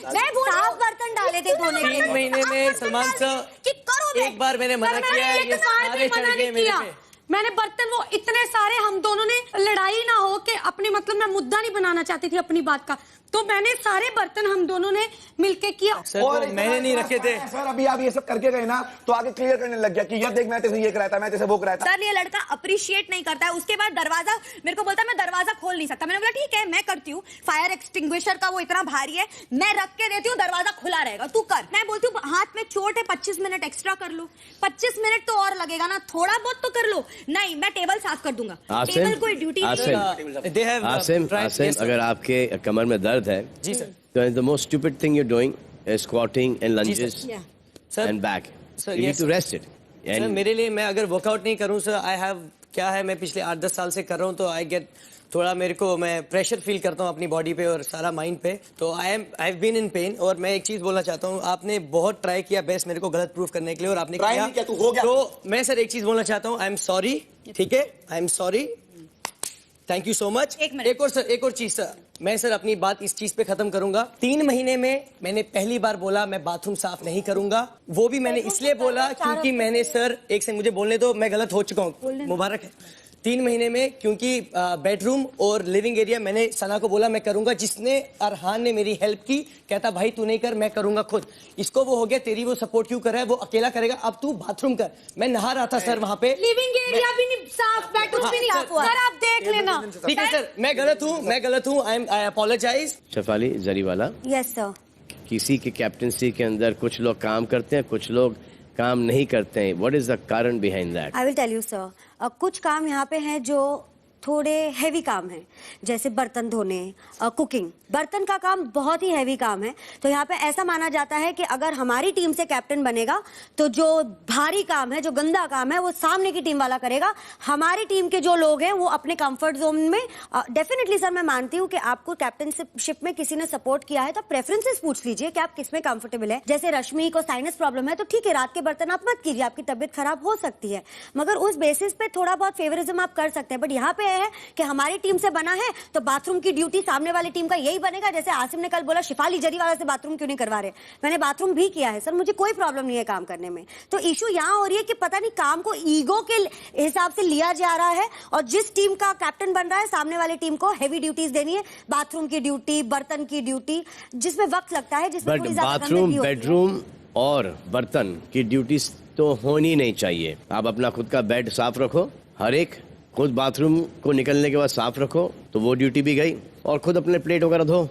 मैं बोल रही हूँ,
साफ बर्तन डाले थे धोने के
3 महीने में सलमान सर
कि करो
एक बार मैंने मना किया है, ये सारे चढ़ गए मेरे पे।
मैंने बर्तन वो इतने सारे, हम दोनों ने लड़ाई ना हो कि अपनी मतलब मैं मुद्दा नहीं बनाना चाहती थी अपनी बात का, तो मैंने सारे बर्तन हम दोनों ने मिलके किया।
सर तो मैंने नहीं रखे थे
सर। अभी आप ये सब करके गए ना तो आगे क्लियर करने लग गया कि यार देख मैं तेरे से ये कराया था, मैं तेरे से वो कराया था।
सर ये लड़का अप्रिशिएट नहीं करता है। उसके बाद दरवाजा मेरे को बोलता है मैं दरवाजा खोल नहीं सकता। मैंने बोला ठीक है मैं करती हूँ, फायर एक्सटिंग्विशर का वो इतना भारी है, मैं रख के देती हूँ, दरवाजा खुला रहेगा, तू कर। मैं बोलती हूँ हाथ में चोट है, 25 मिनट एक्स्ट्रा कर लो। 25 मिनट तो और लगेगा ना, थोड़ा बहुत तो कर लो। नहीं मैं टेबल साफ कर दूंगा, टेबल कोई ड्यूटी
आसिम, अगर आपके कमर में दर्द है
जी सर,
तो the most stupid thing you're doing is squatting and lunges
sir
and back.
Sir,
You need
yes.
to rest it.
Sir मेरे लिए, मैं अगर वर्कआउट नहीं करूं सर, आई हैव क्या है, मैं पिछले 8-10 साल से कर रहा हूं, तो आई गेट थोड़ा, मेरे को मैं प्रेशर फील करता हूं अपनी बॉडी पे और सारा माइंड पे, तो I have been in pain. और मैं एक चीज बोलना चाहता हूं, आपने बहुत ट्राई किया बेस्ट मेरे को गलत प्रूफ करने के लिए, और आपने किया,
तू हो गया।
तो मैं सर एक चीज बोलना चाहता हूं, आई एम सॉरी, ठीक है, I am sorry, thank you so much. एक और सर, एक और चीज सर, मैं सर अपनी बात इस चीज पे खत्म करूंगा। 3 महीने में मैंने पहली बार बोला मैं बाथरूम साफ नहीं करूंगा, वो भी मैंने इसलिए बोला क्योंकि मैंने सर, एक से मुझे बोलने दो, मैं गलत हो चुका हूँ, मुबारक है। 3 महीने में क्योंकि बेडरूम और लिविंग एरिया मैंने सना को बोला मैं करूंगा, जिसने अरहान ने मेरी हेल्प की, कहता भाई तू नहीं कर, मैं करूंगा खुद। इसको वो हो गया तेरी वो सपोर्ट क्यों कर रहा है, वो अकेला करेगा, अब तू बाथरूम कर। मैं नहा रहा था सर वहां पे,
लिविंग एरिया भी नहीं साफ, बेडरूम भी नहीं साफ हुआ। सर आप देख लेना।
ठीक है सर, मैं गलत हूँ, I apologise.
Shefali Jariwala,
yes sir.
किसी की कैप्टनसी के अंदर कुछ लोग काम करते हैं, कुछ लोग काम नहीं करते हैं। व्हाट इज द कारण behind that?
I will tell you sir, कुछ काम यहाँ पे हैं जो थोड़े हैवी काम है, जैसे बर्तन धोने, कुकिंग। बर्तन का काम बहुत ही हैवी काम है, तो यहाँ पे ऐसा माना जाता है कि अगर हमारी टीम से कैप्टन बनेगा तो जो भारी काम है, जो गंदा काम है, वो सामने की टीम वाला करेगा। हमारी टीम के जो लोग हैं वो अपने कंफर्ट जोन में, डेफिनेटली सर मैं मानती हूँ कि आपको कैप्टनशिप में किसी ने सपोर्ट किया है तो प्रेफरेंसेस पूछ लीजिए कि आप किसमें कंफर्टेबल है। जैसे रश्मि को साइनस प्रॉब्लम है तो ठीक है, रात के बर्तन आप मत कीजिए, आपकी तबियत खराब हो सकती है, मगर उस बेसिस पे थोड़ा बहुत फेवरिज्म आप कर सकते हैं। बट यहाँ पे है कि हमारी टीम से बना है तो बाथरूम की ड्यूटी सामने वाली टीम का यही बनेगा। जैसे आसिम ने कल बोला शिफाली जरीवाला से बाथरूम क्यों नहीं करवा रहे, मैंने बाथरूम भी किया है सर, मुझे कोई प्रॉब्लम नहीं है काम करने में। तो इशू यहाँ हो रही है कि पता नहीं काम को ईगो के हिसाब से लिया जा रहा है, और जिस टीम का कैप्टन बन रहा है सामने वाली टीम को हैवी ड्यूटीज देनी है, बाथरूम की ड्यूटी, बर्तन की ड्यूटी, जिसमें वक्त लगता है, जिसमें
बट बाथरूम, बेडरूम और बर्तन की ड्यूटीज तो होनी नहीं चाहिए। आप अपना खुद का बेड साफ रखो, हर एक खुद बाथरूम को निकलने के बाद साफ रखो, तो वो ड्यूटी भी गई, और खुद अपने प्लेट वगैरह धो।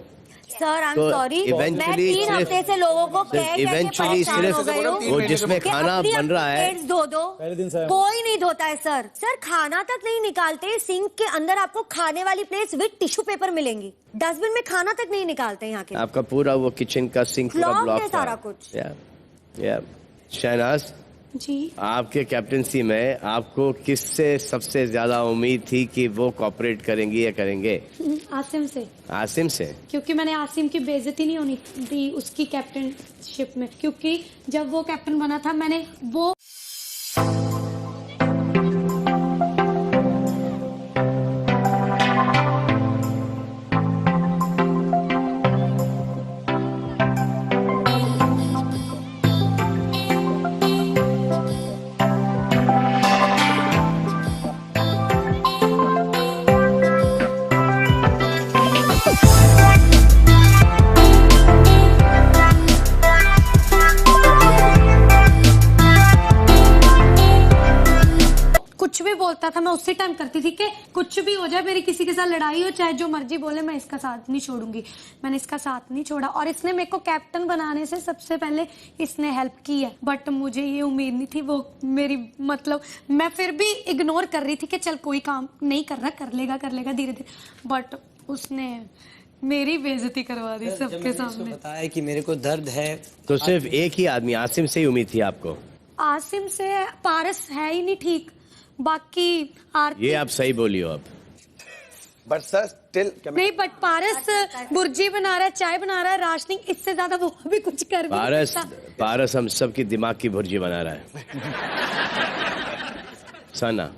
सर आई एम
तो
सॉरी, मैं
eventually
3 हफ्ते से लोगों को
इवेंचुअली सिर्फ वो जिसमें खाना बन रहा है,
धो दो, कोई नहीं धोता है सर। सर खाना तक नहीं निकालते, सिंक के अंदर आपको खाने वाली प्लेट्स विद टिश्यू पेपर मिलेंगी, डस्टबिन में खाना तक नहीं निकालते यहाँ के।
आपका पूरा वो किचन का सिंक पूरा
Clogged
ब्लॉक
है सारा कुछ।
शहनाज
जी,
आपके कैप्टनसी में आपको किससे सबसे ज्यादा उम्मीद थी कि वो कोऑपरेट करेंगी या करेंगे?
आसिम से,
आसिम से,
क्योंकि मैंने आसिम की बेइज्जती नहीं होनी दी उसकी कैप्टनशिप में, क्योंकि जब वो कैप्टन बना था मैंने वो पता था, मैं उसी टाइम करती थी कि कुछ भी हो जाए, मेरी किसी के साथ लड़ाई हो, चाहे जो मर्जी बोले, मैं इसका साथ नहीं छोड़ूंगी। मैंने इसका साथ नहीं छोड़ा और इसने मेरे को कैप्टन बनाने से सबसे पहले इसने हेल्प की है। बट मुझे ये उम्मीद नहीं थी, वो मेरी मतलब मैं फिर भी इग्नोर कर रही थी कि चल कोई काम नहीं कर रहा, कर लेगा धीरे धीरे। बट उसने मेरी बेइज्जती करवा दी सबके सामने।
बताया कि मेरे को दर्द है।
तो सिर्फ एक ही आदमी आसिम से ही उम्मीद थी आपको?
आसिम से पारस है ही नहीं ठीक, बाकी आरती
ये आप सही बोली हो अब।
बट सर स्टिल
नहीं, बट पारस बुर्जी बना रहा है, चाय बना रहा है, राशनिंग, इससे ज्यादा वो भी कुछ कर भी नहीं सकता।
पारस हम सबकी दिमाग की भुर्जी बना रहा है। सना,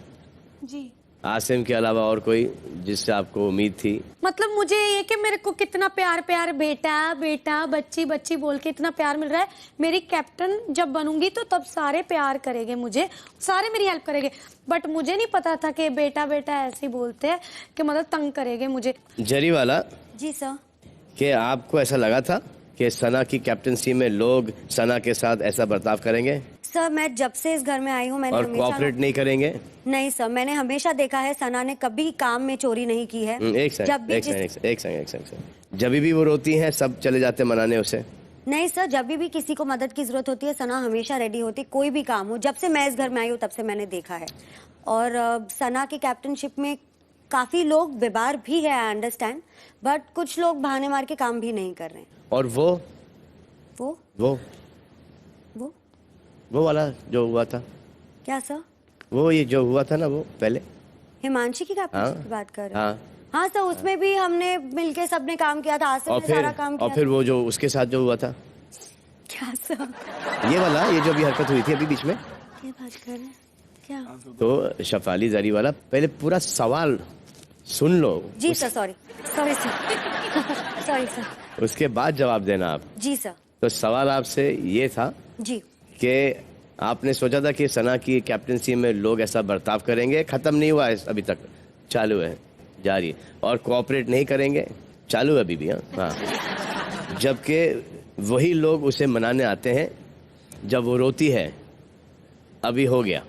जी
आसिम के अलावा और कोई जिससे आपको उम्मीद थी?
मतलब मुझे ये कि मेरे को कितना प्यार बेटा बच्ची बोल के इतना प्यार मिल रहा है। मेरी कैप्टन जब बनूंगी तो तब सारे प्यार करेंगे मुझे, सारे मेरी हेल्प करेंगे। बट मुझे नहीं पता था कि बेटा ऐसे ही बोलते हैं कि मतलब तंग करेंगे मुझे।
जरी वाला
जी सर।
कि आपको ऐसा लगा था कि सना की कैप्टनसी में लोग सना के साथ ऐसा बर्ताव करेंगे?
सर मैं जब से इस घर में आई हूँ मैंने
और कोऑपरेट नहीं करेंगे?
नहीं सर, मैंने हमेशा देखा है सना ने कभी काम में चोरी नहीं की है।
एक सेकंड, जब भी वो रोती हैं सब चले जाते हैं मनाने उसे?
नहीं सर, जब भी किसी को मदद की जरूरत होती है सना हमेशा रेडी होती, कोई भी काम हो। जब से मैं इस घर में आई हूँ तब से मैंने देखा है। और सना की कैप्टनशिप में काफी लोग बीमार भी है, आई अंडरस्टैंड, बट कुछ लोग बहाने मार के काम भी नहीं कर रहे हैं।
और वो वाला जो हुआ था?
क्या सर?
वो ये जो हुआ था ना, वो पहले
हिमांशी की कैप्टनशिप की बात कर रहे हैं?
हाँ
हाँ सर, उसमें भी हमने मिलके सबने काम किया था, आसिफ ने सारा काम किया।
और फिर वो जो उसके साथ जो हुआ था?
क्या सर?
ये जो भी हरकत हुई थी अभी बीच में,
क्या बात कर रहे हैं? क्या?
तो शफाली जरी वाला, पहले पूरा सवाल सुन लो।
जी सर, सॉरी सर।
उसके बाद जवाब देना आप।
जी सर।
तो सवाल आपसे ये था
जी
कि आपने सोचा था कि सना की कैप्टनसी में लोग ऐसा बर्ताव करेंगे, खत्म नहीं हुआ है अभी तक, चालू है, जारी है, और कोऑपरेट नहीं करेंगे, चालू है अभी भी। हाँ, जबकि वही लोग उसे मनाने आते हैं जब वो रोती है। अभी हो गया।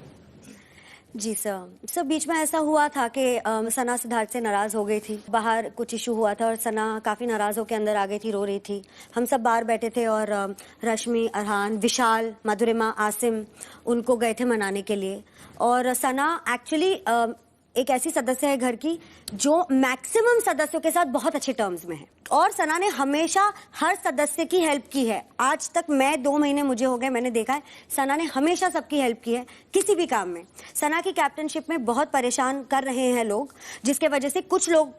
जी सर, बीच में ऐसा हुआ था कि सना सिद्धार्थ से नाराज हो गई थी, बाहर कुछ इशू हुआ था और सना काफी नाराज होकर अंदर आ गई थी, रो रही थी। हम सब बाहर बैठे थे और रश्मि, अरहान, विशाल, मधुरिमा, आसिम उनको गए थे मनाने के लिए। और सना एक्चुअली एक ऐसी सदस्य है घर की जो मैक्सिमम सदस्यों के साथ बहुत अच्छे टर्म्स में है और सना ने हमेशा हर सदस्य की हेल्प की है। आज तक मैं 2 महीने मुझे हो गए, मैंने देखा है सना ने हमेशा सबकी हेल्प की है किसी भी काम में। सना की कैप्टनशिप में बहुत परेशान कर रहे हैं लोग, जिसके वजह से कुछ लोग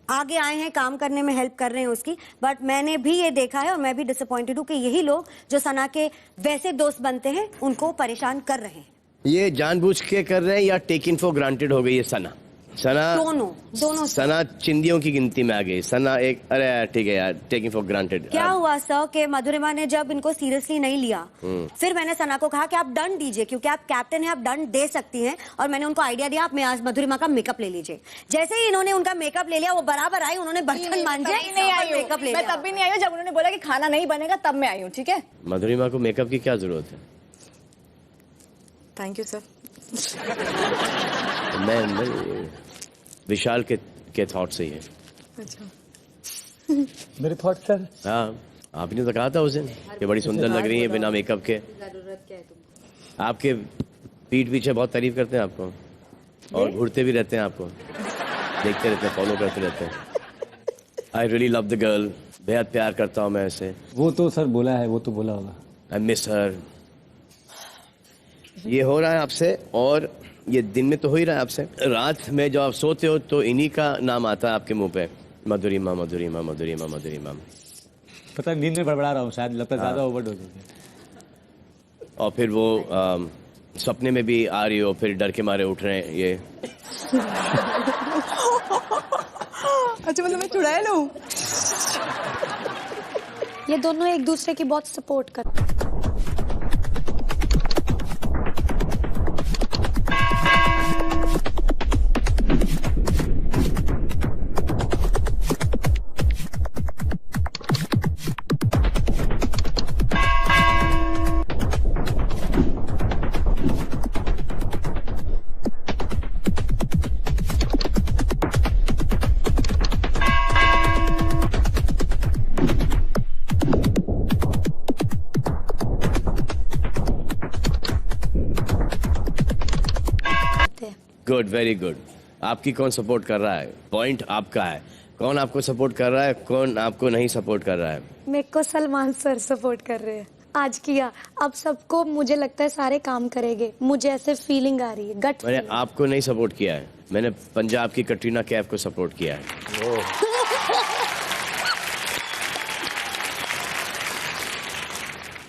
आगे आए हैं, काम करने में हेल्प कर रहे हैं उसकी। बट मैंने भी ये देखा है और मैं भी डिसअपॉइंटेड हूँ कि यही लोग जो सना के वैसे दोस्त बनते हैं उनको परेशान कर रहे हैं।
ये जानबूझ के कर रहे हैं या टेकिंग फॉर ग्रांटेड हो गई है सना?
दोनों
सना चिंदियों की गिनती में आ गई। सना एक, अरे ठीक है यार, टेकिंग फॉर ग्रांटेड।
क्या हुआ सर कि मधुरिमा ने जब इनको सीरियसली नहीं लिया, फिर मैंने सना को कहा कि आप दंड दीजिए क्योंकि आप कैप्टन हैं, आप दंड दे सकती हैं। और मैंने उनको आइडिया दिया, आप मधुरिमा का मेकअप ले लीजिए। जैसे ही इन्होंने उनका मेकअप ले लिया, वो बराबर आई, उन्होंने बर्तन मांजे, मेकअप ले लिया।
मैं तब भी नहीं आई हूँ जब उन्होंने बोला कि खाना नहीं बनेगा, तब मैं आई हूँ। ठीक है,
मधुरिमा को मेकअप की क्या जरूरत है?
Thank you sir.
मैं विशाल के थॉट से ही है।
अच्छा,
मेरे थॉट सर?
हाँ, आपने तो कहा था उस दिन कि बड़ी सुंदर लग रही है बिना मेकअप के। आपके पीठ पीछे बहुत तारीफ करते हैं आपको और घूरते भी रहते हैं आपको, देखते रहते हैं, फॉलो करते रहते हैं। I really love the girl, बेहद प्यार करता हूँ मैं ऐसे।
वो तो सर बोला है, वो तो बोला होगा।
I miss her. ये हो रहा है आपसे और ये दिन में तो हो ही रहा है आपसे। रात में जब आप सोते हो तो इन्हीं का नाम आता है आपके मुंह पे, मधुरिमा मधुरिमा मधुरिमा मधुरिमा।
पता है नींद में बड़बड़ा रहा हूँ, शायद लगता है ज्यादा ओवरडोज हो गया।
और फिर वो सपने में भी आ रही हो, फिर डर के मारे उठ रहे हैं ये।
अच्छा, मतलब मैं चुड़ैल लूं?
ये दोनों एक दूसरे की बहुत सपोर्ट करते हैं।
Good, very good. आपकी कौन सपोर्ट कर रहा है? पॉइंट आपका है। कौन आपको सपोर्ट कर रहा है, कौन आपको नहीं सपोर्ट कर रहा है?
मेरे को सलमान सर सपोर्ट कर रहे हैं। आज किया, अब सबको मुझे लगता है सारे काम करेंगे, मुझे ऐसे फीलिंग आ रही है, गट
मैंने आपको नहीं सपोर्ट किया है, मैंने पंजाब की कटरीना कैफ को सपोर्ट किया है।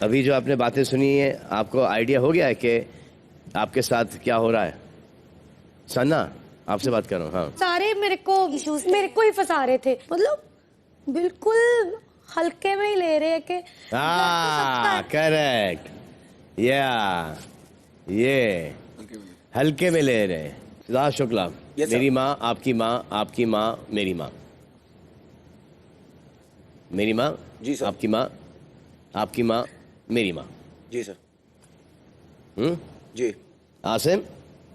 अभी जो आपने बातें सुनी है, आपको आइडिया हो गया है कि आपके साथ क्या हो रहा है? सना, आपसे बात कर रहा हूँ। हाँ,
सारे मेरे को ही फंसा रहे थे, मतलब बिल्कुल हल्के में ही ले रहे हैं कि
करेक्ट, या ये हल्के में ले रहे हैं। सिद्धार्थ शुक्ला, मेरी माँ, आपकी माँ, आपकी माँ, मेरी माँ। मेरी माँ
जी सर।
आपकी माँ, आपकी माँ, मेरी माँ।
जी सर।
जी। Asim,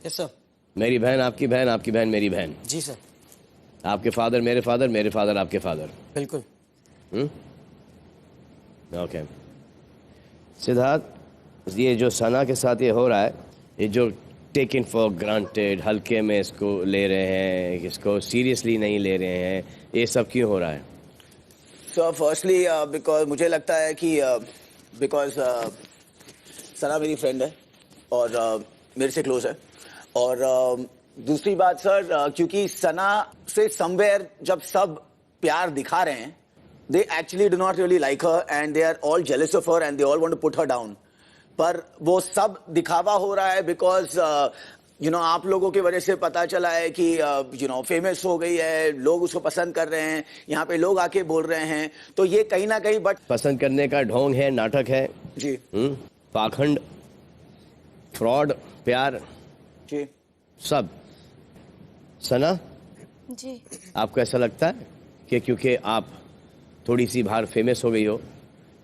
yes sir.
मेरी बहन, आपकी बहन, आपकी बहन, मेरी बहन।
जी सर।
आपके फादर, मेरे फादर, मेरे फादर, आपके फादर।
बिल्कुल।
ओके। सिद्धार्थ, ये जो सना के साथ ये हो रहा है, ये जो टेकन फॉर ग्रांटेड, हल्के में इसको ले रहे हैं, इसको सीरियसली नहीं ले रहे हैं, ये सब क्यों हो रहा है?
सो फर्स्टली बिकॉज मुझे लगता है कि बिकॉज सना मेरी फ्रेंड है और मेरे से क्लोज है, और दूसरी बात सर, क्योंकि सना से समवेयर जब सब प्यार दिखा रहे हैं, they actually do not really like her and they are all jealous of her and they all want to put her down. पर वो सब दिखावा हो रहा है बिकॉज आप लोगों की वजह से पता चला है कि फेमस हो गई है, लोग उसको पसंद कर रहे हैं, यहाँ पे लोग आके बोल रहे हैं, तो ये कहीं ना कहीं बट
पसंद करने का ढोंग है, नाटक है
जी।
पाखंड, फ्रॉड, प्यार,
जी
सब। सना
जी,
आपको ऐसा लगता है कि क्योंकि आप थोड़ी सी बाहर फेमस हो गई हो,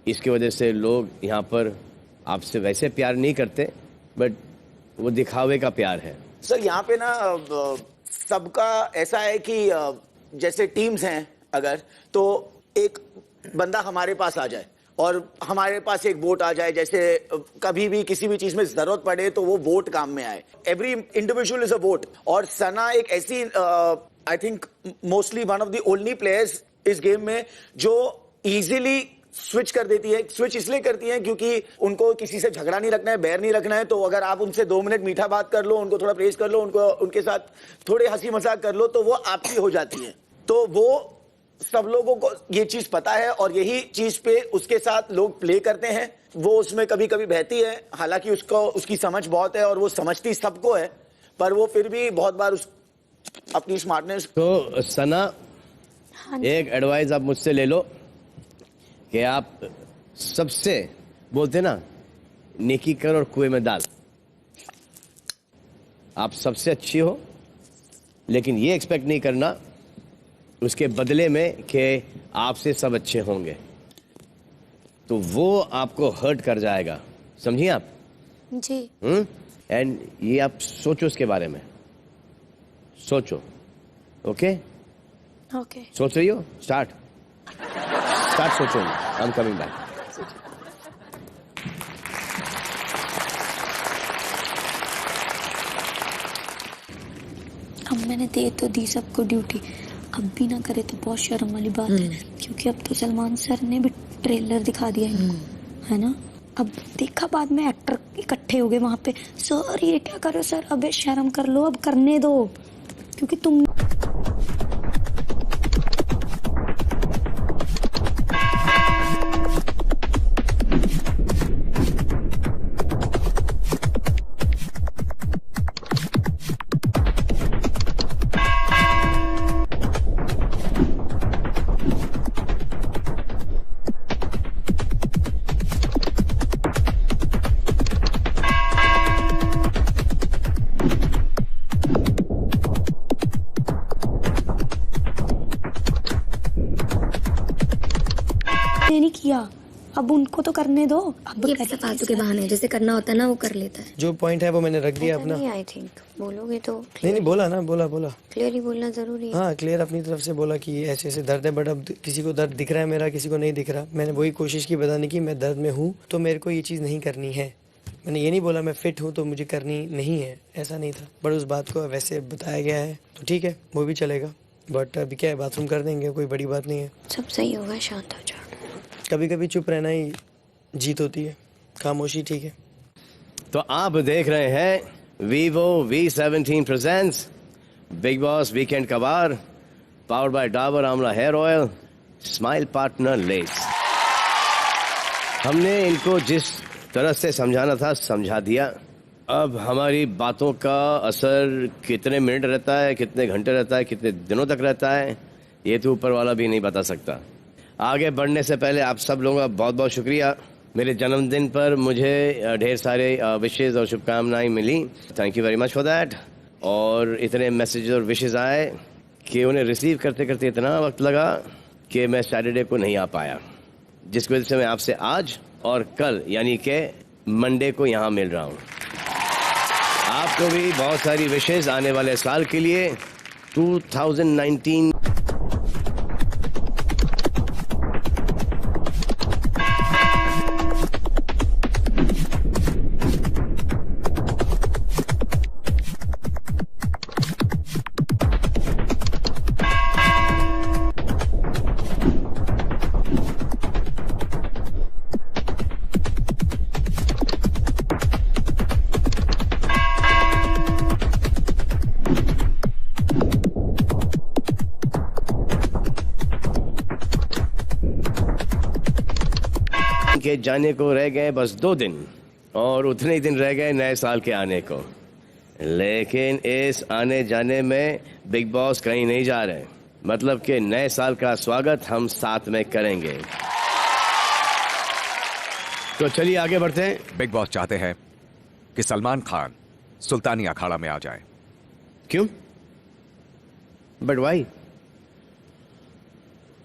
इसकी वजह से लोग यहाँ पर आपसे वैसे प्यार नहीं करते, बट वो दिखावे का प्यार है?
सर यहाँ पे ना सबका ऐसा है कि जैसे टीम्स हैं अगर, तो एक बंदा हमारे पास आ जाए और हमारे पास एक वोट आ जाए, जैसे कभी भी किसी भी चीज में जरूरत पड़े तो वो वोट काम में आए। Every individual is a vote, और सना एक ऐसी I think mostly one of the only players इस गेम में जो इजीली स्विच कर देती है। स्विच इसलिए करती है क्योंकि उनको किसी से झगड़ा नहीं रखना है, बैर नहीं रखना है, तो अगर आप उनसे 2 मिनट मीठा बात कर लो, उनको थोड़ा प्रेज कर लो, उनके साथ थोड़े हंसी मजाक कर लो, तो वो आपकी हो जाती है। तो वो सब लोगों को ये चीज पता है और यही चीज पे उसके साथ लोग प्ले करते हैं। वो उसमें कभी कभी बहती है, हालांकि उसकी समझ बहुत है और वो समझती सबको है, पर वो फिर भी बहुत बार अपनी स्मार्टनेस।
तो सना, एक एडवाइस आप मुझसे ले लो कि आप सबसे बोलते ना, नेकी कर और कुएं में डाल। आप सबसे अच्छी हो, लेकिन ये एक्सपेक्ट नहीं करना उसके बदले में कि आपसे सब अच्छे होंगे, तो वो आपको हर्ट कर जाएगा, समझिए आप?
जी।
एंड ये आप सोचो, उसके बारे में सोचो। ओके?
ओके।
सोच रही हो? स्टार्ट सोचो। आई एम कमिंग बैक।
अब मैंने दे तो दी सबको ड्यूटी, अब भी ना करे तो बहुत शर्म वाली बात है, क्योंकि अब तो सलमान सर ने भी ट्रेलर दिखा दिया इनको, है ना? अब देखा बाद में एक्टर इकट्ठे हो गए वहां पे, सर ये क्या करो सर, अबे शर्म कर लो, अब करने दो, क्योंकि तुम नहीं किया, अब उनको तो करने दो। अब
ये फालतू के बहाने जैसे करना होता है ना, वो कर लेता है।
जो पॉइंट है वो मैंने रख दिया अपना।
नहीं, आई थिंक बोलोगे तो
नहीं बोला ना, बोला
क्लियरली बोलना जरूरी है।
हाँ, क्लियर अपनी तरफ से बोला कि ऐसे ऐसे दर्द है, बट अब किसी को दर्द दिख रहा है मेरा, किसी को नहीं दिख रहा। मैंने वही कोशिश की बताने की, मैं दर्द में हूँ तो मेरे को ये चीज़ नहीं करनी है, मैंने ये नहीं बोला मैं फिट हूँ तो मुझे करनी नहीं है, ऐसा नहीं था, बट उस बात को वैसे बताया गया है तो ठीक है, वो भी चलेगा। बट अभी क्या है, बाथरूम कर देंगे, कोई बड़ी बात नहीं है।
सब सही होगा, शांत हो जाओ।
कभी कभी चुप रहना ही जीत होती है, खामोशी ठीक है।
तो आप देख रहे हैं Vivo V17 presents Bigg Boss weekend कबार, powered by Dabur Amla hair oil, smile partner less. हमने इनको जिस तरह से समझाना था समझा दिया। अब हमारी बातों का असर कितने मिनट रहता है, कितने घंटे रहता है, कितने दिनों तक रहता है, ये तो ऊपर वाला भी नहीं बता सकता। आगे बढ़ने से पहले आप सब लोगों का बहुत बहुत शुक्रिया। मेरे जन्मदिन पर मुझे ढेर सारे विशेज़ और शुभकामनाएं मिली, thank you very much for that. और इतने मैसेज और विशेज़ आए कि उन्हें रिसीव करते करते इतना वक्त लगा कि मैं सैटरडे को नहीं आ पाया, जिसकी वजह से मैं आपसे आज और कल यानी कि मंडे को यहाँ मिल रहा हूँ। आपको भी बहुत सारी विशेज़ आने वाले साल के लिए 2019। के जाने को रह गए बस 2 दिन और उतने ही दिन रह गए नए साल के आने को। लेकिन इस आने जाने में बिग बॉस कहीं नहीं जा रहे, मतलब कि नए साल का स्वागत हम साथ में करेंगे। तो चलिए आगे बढ़ते हैं।
बिग बॉस चाहते हैं कि सलमान खान सुल्तानी अखाड़ा में आ जाए।
क्यों? But why?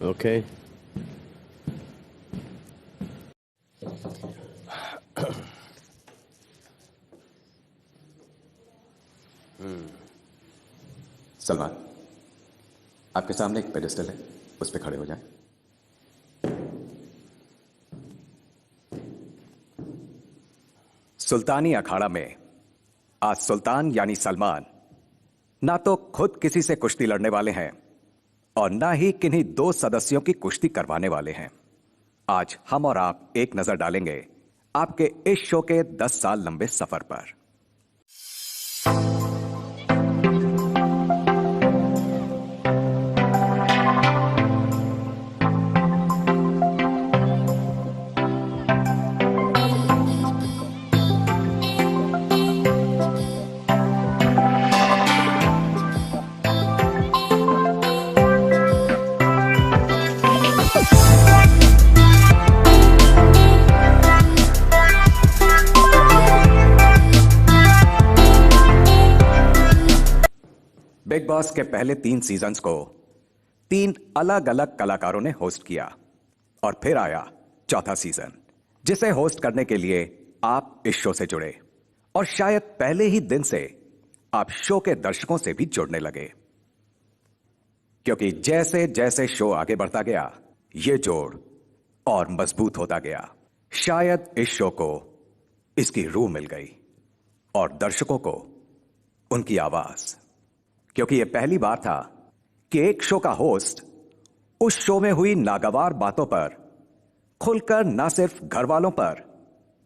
ओके
सलमान, आपके सामने एक पेडेस्टल है, उस पर खड़े हो जाएं। सुल्तानी अखाड़ा में आज सुल्तान यानी सलमान ना तो खुद किसी से कुश्ती लड़ने वाले हैं और ना ही किन्हीं 2 सदस्यों की कुश्ती करवाने वाले हैं। आज हम और आप एक नजर डालेंगे आपके इस शो के 10 साल लंबे सफर पर। बिग बॉस के पहले 3 सीजन्स को 3 अलग अलग कलाकारों ने होस्ट किया और फिर आया चौथा सीजन, जिसे होस्ट करने के लिए आप इस शो से जुड़े और शायद पहले ही दिन से आप शो के दर्शकों से भी जुड़ने लगे, क्योंकि जैसे जैसे शो आगे बढ़ता गया ये जोड़ और मजबूत होता गया। शायद इस शो को इसकी रूह मिल गई और दर्शकों को उनकी आवाज, क्योंकि यह पहली बार था कि एक शो का होस्ट उस शो में हुई नागवार बातों पर खुलकर न सिर्फ घर वालों पर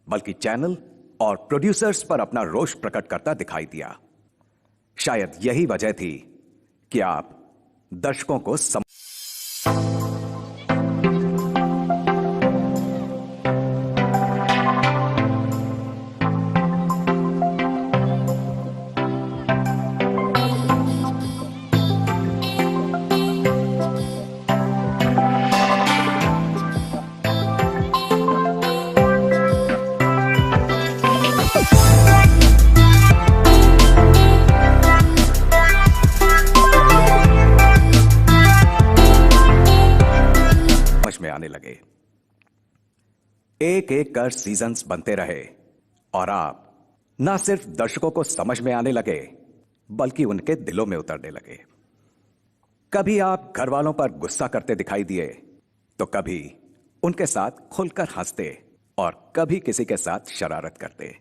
बल्कि चैनल और प्रोड्यूसर्स पर अपना रोष प्रकट करता दिखाई दिया। शायद यही वजह थी कि आप दर्शकों को आने लगे। एक एक कर सीजन्स बनते रहे और आप ना सिर्फ दर्शकों को समझ में आने लगे बल्कि उनके दिलों में उतरने लगे। कभी आप घर वालों पर गुस्सा करते दिखाई दिए तो कभी उनके साथ खुलकर हंसते और कभी किसी के साथ शरारत करते।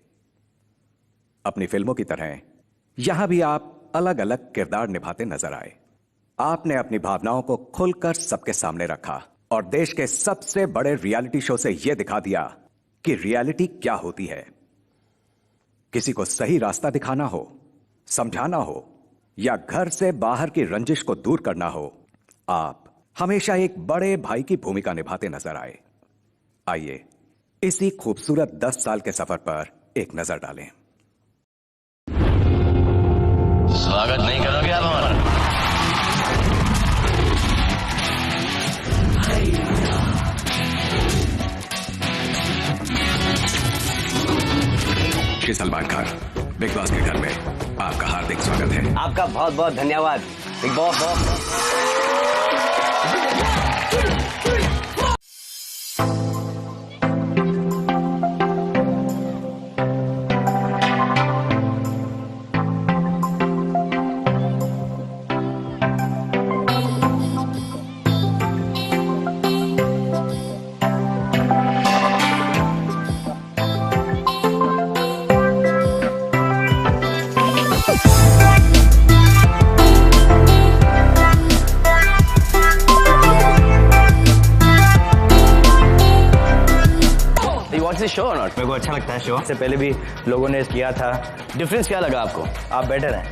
अपनी फिल्मों की तरह यहां भी आप अलग अलग किरदार निभाते नजर आए। आपने अपनी भावनाओं को खुलकर सबके सामने रखा और देश के सबसे बड़े रियलिटी शो से यह दिखा दिया कि रियलिटी क्या होती है। किसी को सही रास्ता दिखाना हो, समझाना हो या घर से बाहर की रंजिश को दूर करना हो, आप हमेशा एक बड़े भाई की भूमिका निभाते नजर आए। आइए इसी खूबसूरत 10 साल के सफर पर एक नजर डालें।
स्वागत नहीं करोगे आप हमारा?
श्री सलमान खान, बिग बॉस के घर में आपका हार्दिक स्वागत है।
आपका बहुत बहुत धन्यवाद बिग बॉस। शो और नॉट?
मेरे को अच्छा लगता है शो।
इससे पहले भी लोगों ने किया था। डिफरेंस क्या लगा आपको?
आप बेटर हैं।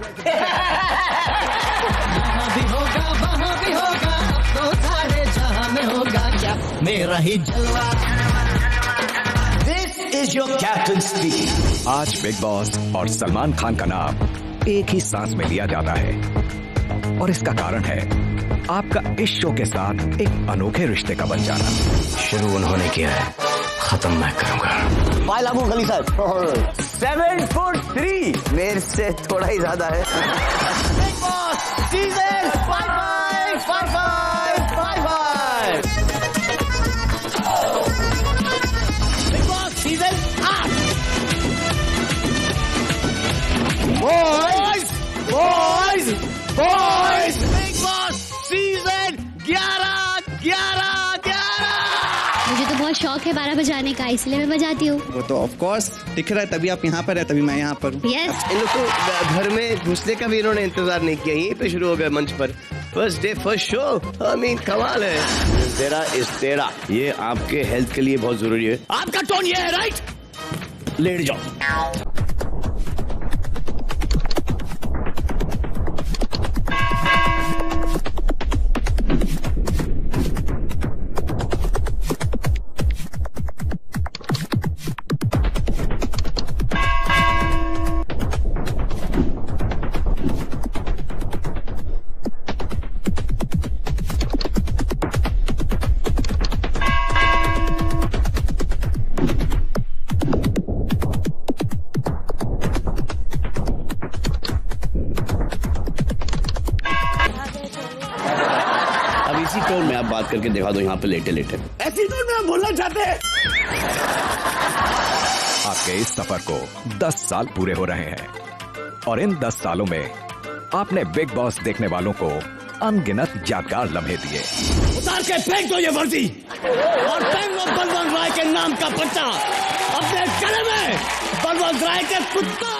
मेरा ही जलवा। This is your captain speaking.
आज बिग बॉस और सलमान खान का नाम एक ही सांस में लिया जाता है और इसका कारण है आपका इस शो के साथ एक अनोखे रिश्ते का बन जाना।
शुरू उन्होंने किया है, खत्म मैं करूंगा।
भाई लाबू खली साहब
7 फुट 3 मेरे से थोड़ा ही ज्यादा है।
Big Boss season 5-5 Big Boss season 8 Boys Big Boss season 11
मुझे तो बहुत शौक है 12 बजाने का, इसलिए मैं बजाती हूँ।
वो तो ऑफ कोर्स दिख रहा है, तभी आप यहाँ पर है, तभी मैं यहाँ पर हूँ।
यस।
इन लोग को घर में घुसने का भी इन्होंने इंतजार नहीं किया, यहीं पे शुरू हो गए मंच पर। First day first show, I mean कमाल है। तेरा इस तेरा ये आपके हेल्थ के लिए बहुत जरूरी है।
आपका टोन ये है, राइट?
लेट जाओ। इसी टोन में आप बात करके दिखा दो, यहाँ पे लेटे लेटे
ऐसी टोन में आप बोलना चाहते हैं।
आपके इस सफर को 10 साल पूरे हो रहे हैं और इन 10 सालों में आपने बिग बॉस देखने वालों को अनगिनत यादगार लम्हे दिए।
उतार के फेंक दो ये वर्दी और फेंक दो बलवंत राय के नाम का पर्चा अपने गले में। बलवंत राय के कुत्तों,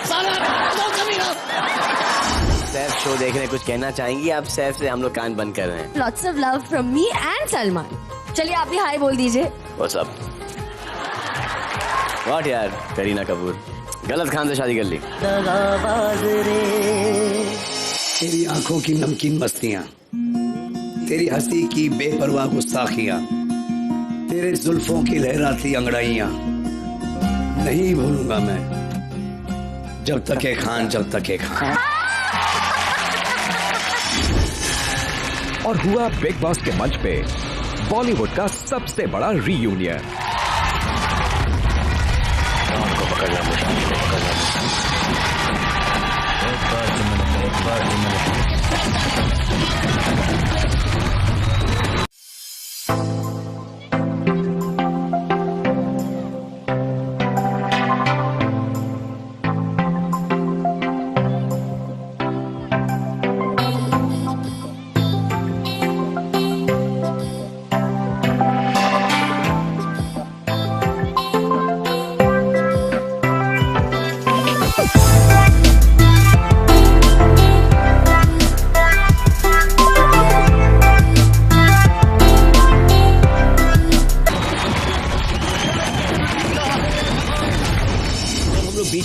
साला कुत्तों कमीना।
सैफ शो देखने कुछ कहना चाहेंगी आप? सैफ से हम लोग कान बंद कर रहे हैं।
Lots of love from me and Salman. चलिए आप भी हाय बोल दीजिए।
What's up? What यार, करीना कपूर गलत खान से शादी कर ली।
तेरी आंखों की नमकीन मस्तियां, तेरी हंसी की बेपरवाह गुस्ताखियां, तेरे जुल्फों की लहराती अंगड़ाइयां नहीं भूलूंगा मैं, जब तक है खान, जब तक है खान।
और हुआ बिग बॉस के मंच पे बॉलीवुड का सबसे बड़ा रीयूनियन।
पकड़ना मुश्किल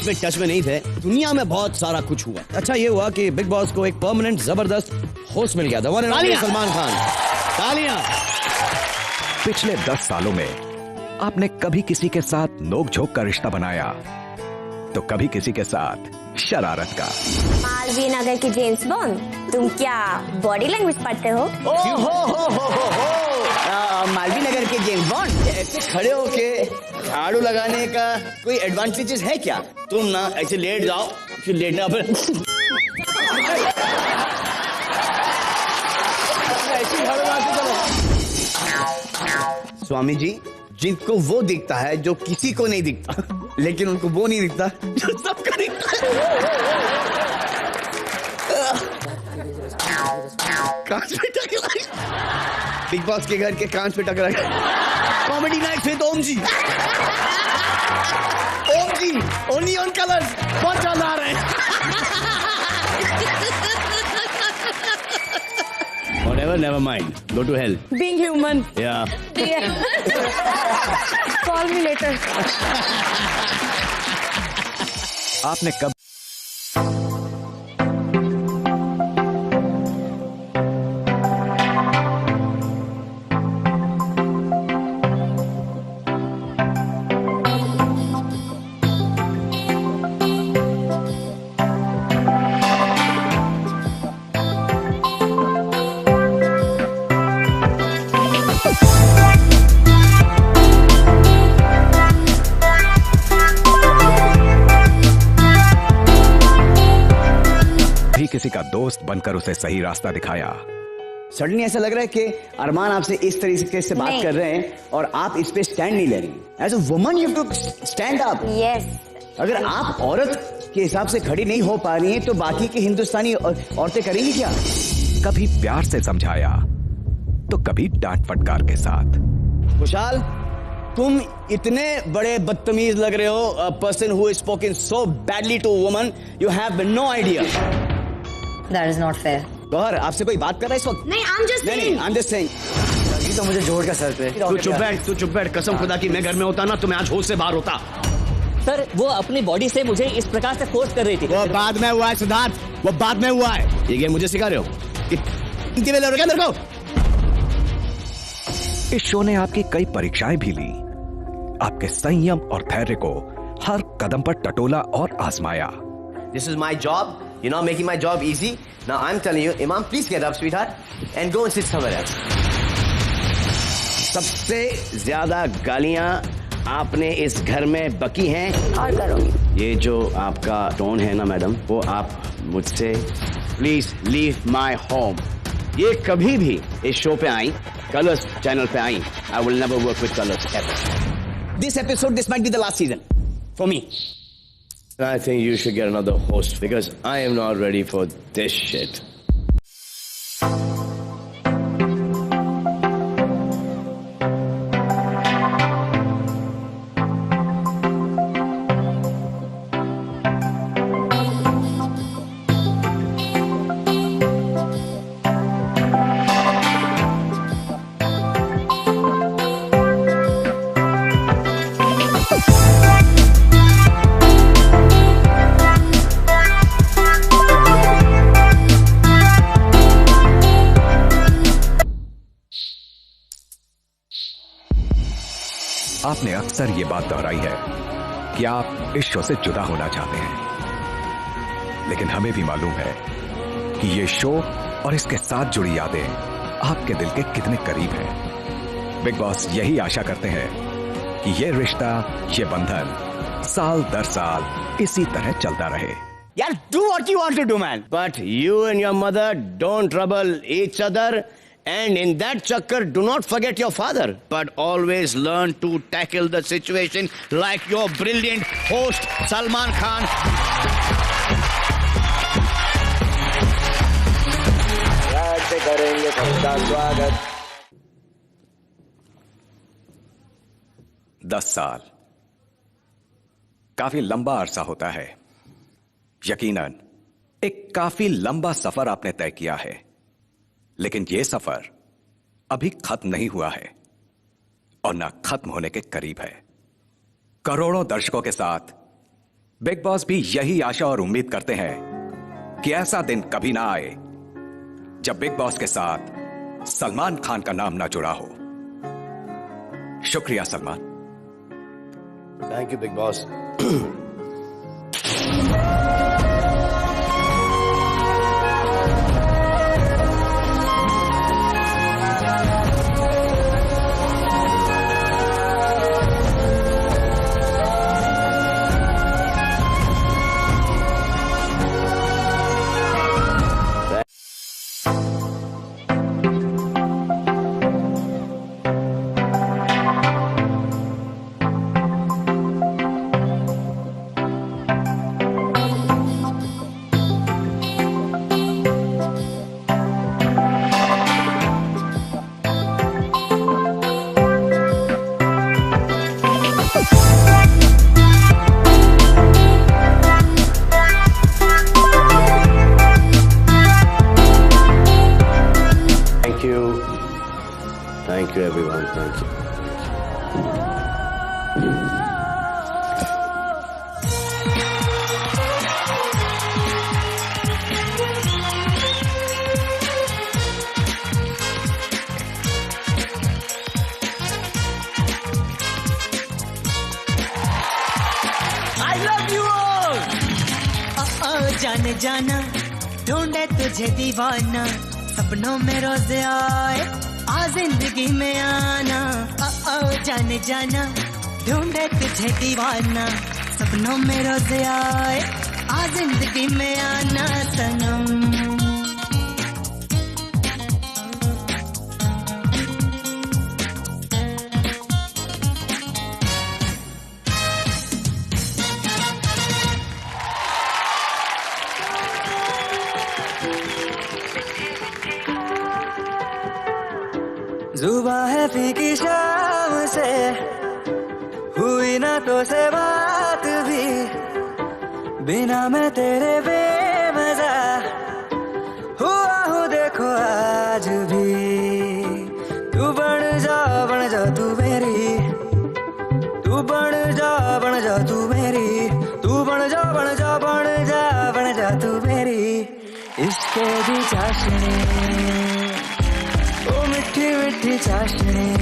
आपस में टच में नहीं थे, दुनिया में बहुत सारा कुछ हुआ। अच्छा ये हुआ कि बिग बॉस को एक परमानेंट जबरदस्त होस्ट मिल गया, the one and only Salman Khan. तालियां।
पिछले 10 सालों में आपने कभी किसी के साथ नोक-झोंक का रिश्ता बनाया तो कभी किसी के साथ शरारत का।
मालवीय नगर की जेम्स बॉन्ड, तुम क्या बॉडी लैंग्वेज पढ़ते हो?
मालवीय नगर के जेम्स बॉन्ड ऐसे खड़े होके झाड़ू लगाने का कोई एडवांटेजेस है क्या? तुम ना ऐसे लेट जाओ, फिर लेटना पर ऐसे झाड़ू मारते चलो। स्वामी जी, जिनको वो दिखता है जो किसी को नहीं दिखता, लेकिन उनको वो नहीं दिखता जो सबको दिखता है। कांच पे टकरा, बिग बॉस के घर के कांच पे टकरा। Comedy night with Om ji. Om ji, only on Colors, बहुत ज्यादा आ रहे हैं। Whatever, never mind. Go to hell.
Being human.
Yeah.
Call me later.
आपने कब किसी का दोस्त बनकर उसे सही रास्ता दिखाया।
सडनली ऐसा लग रहा है कि अरमान आपसे इस तरीके से बात कर रहे हैं और आप इस पे स्टैंड नहीं ले रही। As a woman you have to stand up.
Yes.
अगर आप औरत के हिसाब से खड़ी नहीं हो पा रही हैं तो बाकी की हिंदुस्तानी औरतें करेंगी क्या?
कभी प्यार से समझाया तो कभी डांट फटकार के साथ।
खुशहाल, तुम इतने बड़े बदतमीज लग रहे हो। A person who is spoken so badly to woman, you have no idea.
That is not fair.
Gauahar, आपसे कोई बात कर रहा है इस वक्त?
नहीं, I'm just saying.
नहीं, I'm just saying.
तो मुझे जोड़ का सर पे।
तू चुप बैठ। कसम खुदा की मैं घर में होता ना तो मैं आज होश से बाहर होता।
सर, वो अपनी बॉडी से मुझे इस प्रकार से फोर्स कर रही थी।
वो बाद में हुआ है सिद्धार्थ, वो बाद में हुआ है। ये गेम मुझे सिखा रहे हो? मेरे को
इस शो ने आपकी कई परीक्षाएं भी ली, आपके संयम और धैर्य को हर कदम पर टटोला और आजमाया।
This is my job. You're not making my job easy. Now I'm telling you, Imam, please get up, sweetheart, and go and sit somewhere else. सबसे ज्यादा गालियां आपने इस घर में बकी हैं
और करूंगी।
ये जो आपका टोन है ना मैडम, वो आप मुझसे प्लीज लीव माई होम। ये कभी भी इस शो पे आई, कलर्स चैनल पे I, I will never work with Colors ever.
This episode, this might be the last season for me.
I think you should get another host because I am not ready for this shit.
आपने अक्सर ये बात दोहराई है कि आप इस show से जुदा होना चाहते हैं, लेकिन हमें भी मालूम है कि ये शो और इसके साथ जुड़ी यादें आपके दिल के कितने करीब हैं। बिग बॉस यही आशा करते हैं कि ये रिश्ता, ये बंधन साल दर साल इसी तरह चलता रहे।
यार, do what you want to do, man.
But you and your mother don't trouble each other. And in that chakkar, do not forget your father, but always learn to tackle the situation like your brilliant host, Salman Khan.
करेंगे सबका स्वागत।
10 साल काफी लंबा अरसा होता है। यकीनन एक काफी लंबा सफर आपने तय किया है, लेकिन यह सफर अभी खत्म नहीं हुआ है और ना खत्म होने के करीब है। करोड़ों दर्शकों के साथ बिग बॉस भी यही आशा और उम्मीद करते हैं कि ऐसा दिन कभी ना आए जब बिग बॉस के साथ सलमान खान का नाम ना जुड़ा हो। शुक्रिया Salman.
Thank you big boss. Thank you everyone. Thank you.
I love you all. जाने जाना ढूंढे तुझे दीवाना सपनों में रोज आए आ जिंदगी में आना। जाने जाना ढूंढे तुझे दीवाना सपनों में रोज आए आ जिंदगी में आना सनम।
जुबा है फीकी शाम से हुई ना तो से बात भी बिना मैं तेरे बेमजा हुआ हूँ देखो आज भी। तू बन जा तू मेरी, तू बन जा तू मेरी, तू बन जा तू मेरी इश्क की चाशनी ओ मिठी मिठी चाशनी।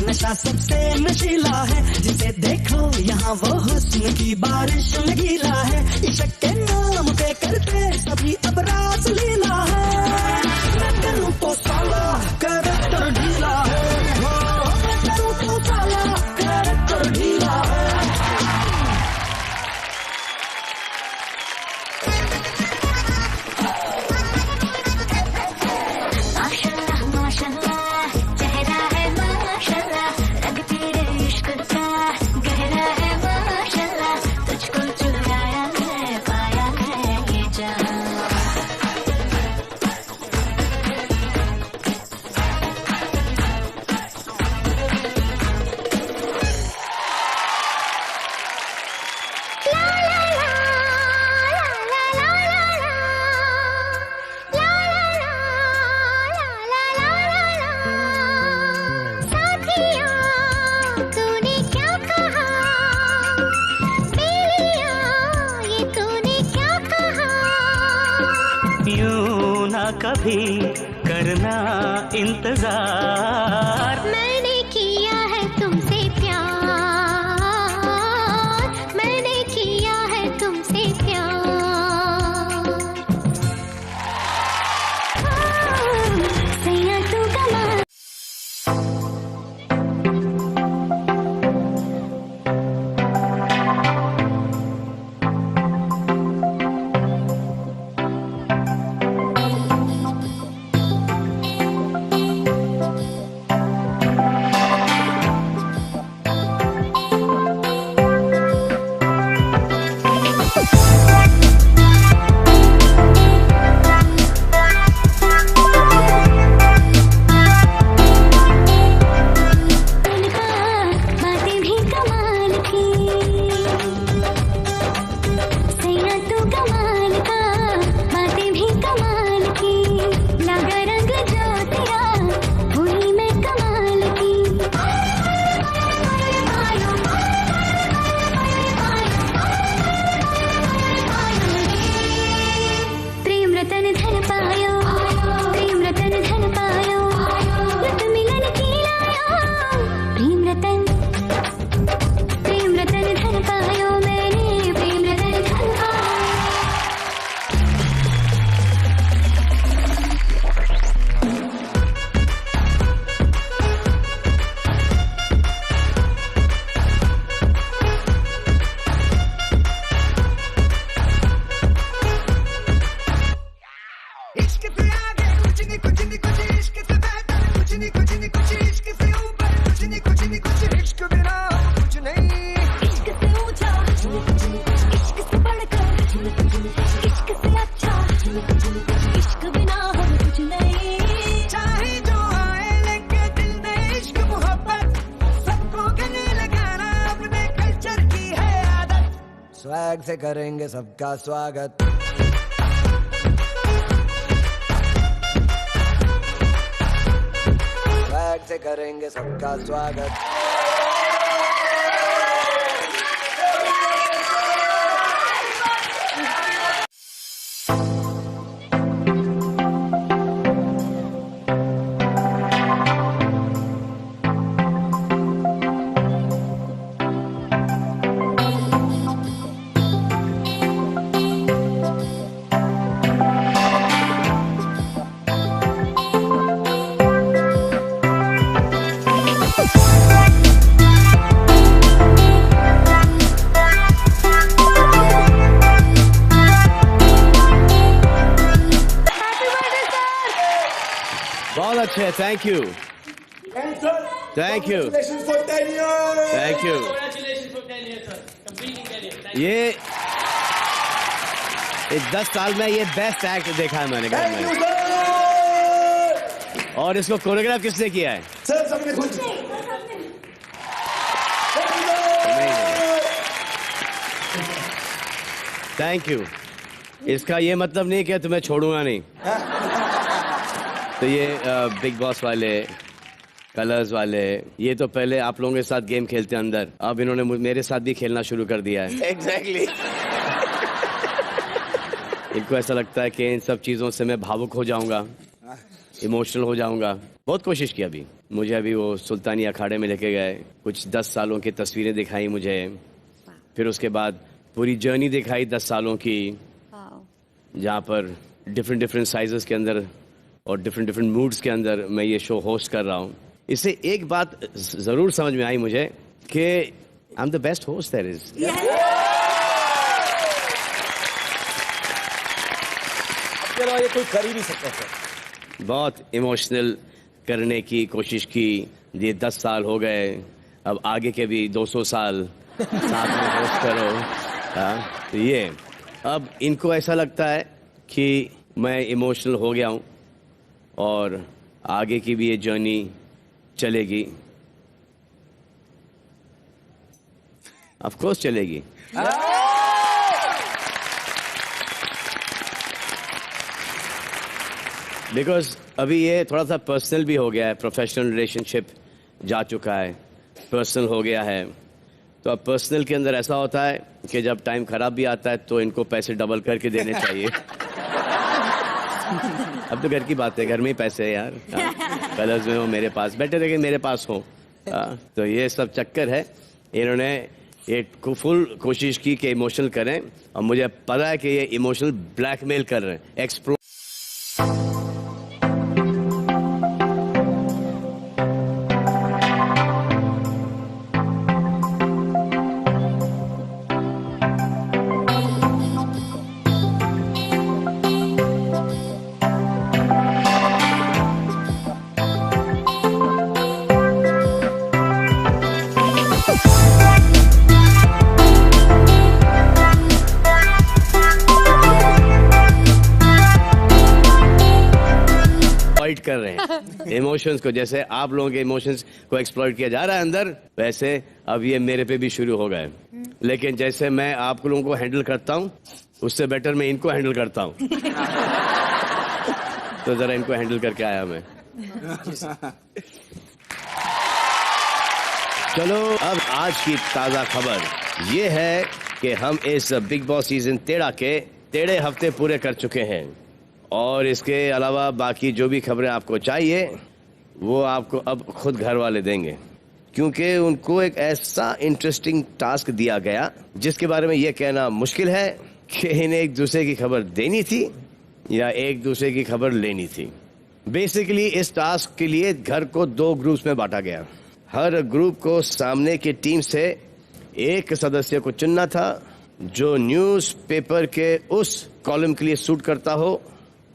नशा सबसे नशीला है जिसे देखो यहाँ वो हुस्न की बारिश में गीला है। इश्क के नाम पे करते सभी अब रास लीला है। मैं करूँ तो साला कैरेक्टर ढीला है, मैं करूँ तो साला कैरेक्टर ढीला है। यूं ना कभी करना इंतजार,
मैंने किया है तुमसे प्यार, मैंने किया है तुमसे प्यार। सैया तू कमाल।
इश्क से बढ़कर, इश्क से अच्छा, इश्क बिना हम कुछ नहीं। चाहे जो आए लेके दिल में इश्क मोहब्बत, सबको गले लगाना अपने कल्चर की है आदत।
स्वैग से करेंगे सबका स्वागत। स्वैग से करेंगे सबका स्वागत।
बहुत अच्छे, thank you, thank you, thank you. ये 10 साल में ये बेस्ट एक्ट देखा है मैंने घर में। और इसको कोरियोग्राफ किसने किया है? Thank you. इसका ये मतलब नहीं कि तुम्हें छोड़ूंगा नहीं। तो ये बिग बॉस वाले, कलर्स वाले, ये तो पहले आप लोगों के साथ गेम खेलते अंदर, अब इन्होंने मेरे साथ भी खेलना शुरू कर दिया है।
एग्जैक्टली।
इनको ऐसा लगता है कि इन सब चीज़ों से मैं भावुक हो जाऊंगा, इमोशनल हो जाऊंगा। बहुत कोशिश की अभी, मुझे अभी वो सुल्तानी अखाड़े में लेके गए, कुछ 10 सालों की तस्वीरें दिखाई मुझे, फिर उसके बाद पूरी जर्नी दिखाई 10 सालों की, जहाँ पर डिफरेंट साइजेस के अंदर और डिफरेंट मूड्स के अंदर मैं ये शो होस्ट कर रहा हूँ। इससे एक बात ज़रूर समझ में आई मुझे कि I am the best host there is.
चलो ये कोई कर ही नहीं सकता सर।
बहुत इमोशनल करने की कोशिश की, ये 10 साल हो गए, अब आगे के भी 200 साल साथ में होस्ट करो। हाँ, तो ये अब इनको ऐसा लगता है कि मैं इमोशनल हो गया हूँ और आगे की भी ये जर्नी चलेगी। ऑफ कोर्स चलेगी। बिकॉज अभी ये थोड़ा सा पर्सनल भी हो गया है, प्रोफेशनल रिलेशनशिप जा चुका है, पर्सनल हो गया है। तो अब पर्सनल के अंदर ऐसा होता है कि जब टाइम खराब भी आता है तो इनको पैसे डबल करके देने चाहिए। अब तो घर की बात है, घर में ही पैसे है यार। कलर्स में हो मेरे पास, बेटर है कि मेरे पास हो। तो ये सब चक्कर है। इन्होंने एक फुल कोशिश की कि इमोशनल करें, और मुझे पता है कि ये इमोशनल ब्लैकमेल कर रहे हैं, एक्सप्लोर। कर रहे हैं इमोशंस को, जैसे आप लोगों के इमोशंस को एक्सप्लॉइट किया जा रहा है अंदर, वैसे अब ये मेरे पे भी शुरू हो गए। लेकिन जैसे मैं आप लोगों को हैंडल करता हूँ, उससे बेटर मैं इनको हैंडल करता हूँ। तो जरा इनको हैंडल करके आया मैं। चलो अब आज की ताजा खबर ये है कि हम इस बिग बॉस सीजन 13 के 13 हफ्ते पूरे कर चुके हैं, और इसके अलावा बाकी जो भी खबरें आपको चाहिए वो आपको अब खुद घर वाले देंगे, क्योंकि उनको एक ऐसा इंटरेस्टिंग टास्क दिया गया जिसके बारे में ये कहना मुश्किल है कि इन्हें एक दूसरे की खबर देनी थी या एक दूसरे की खबर लेनी थी। बेसिकली इस टास्क के लिए घर को 2 ग्रुप्स में बांटा गया। हर ग्रुप को सामने की टीम से एक सदस्य को चुनना था जो न्यूज़पेपर के उस कॉलम के लिए सूट करता हो,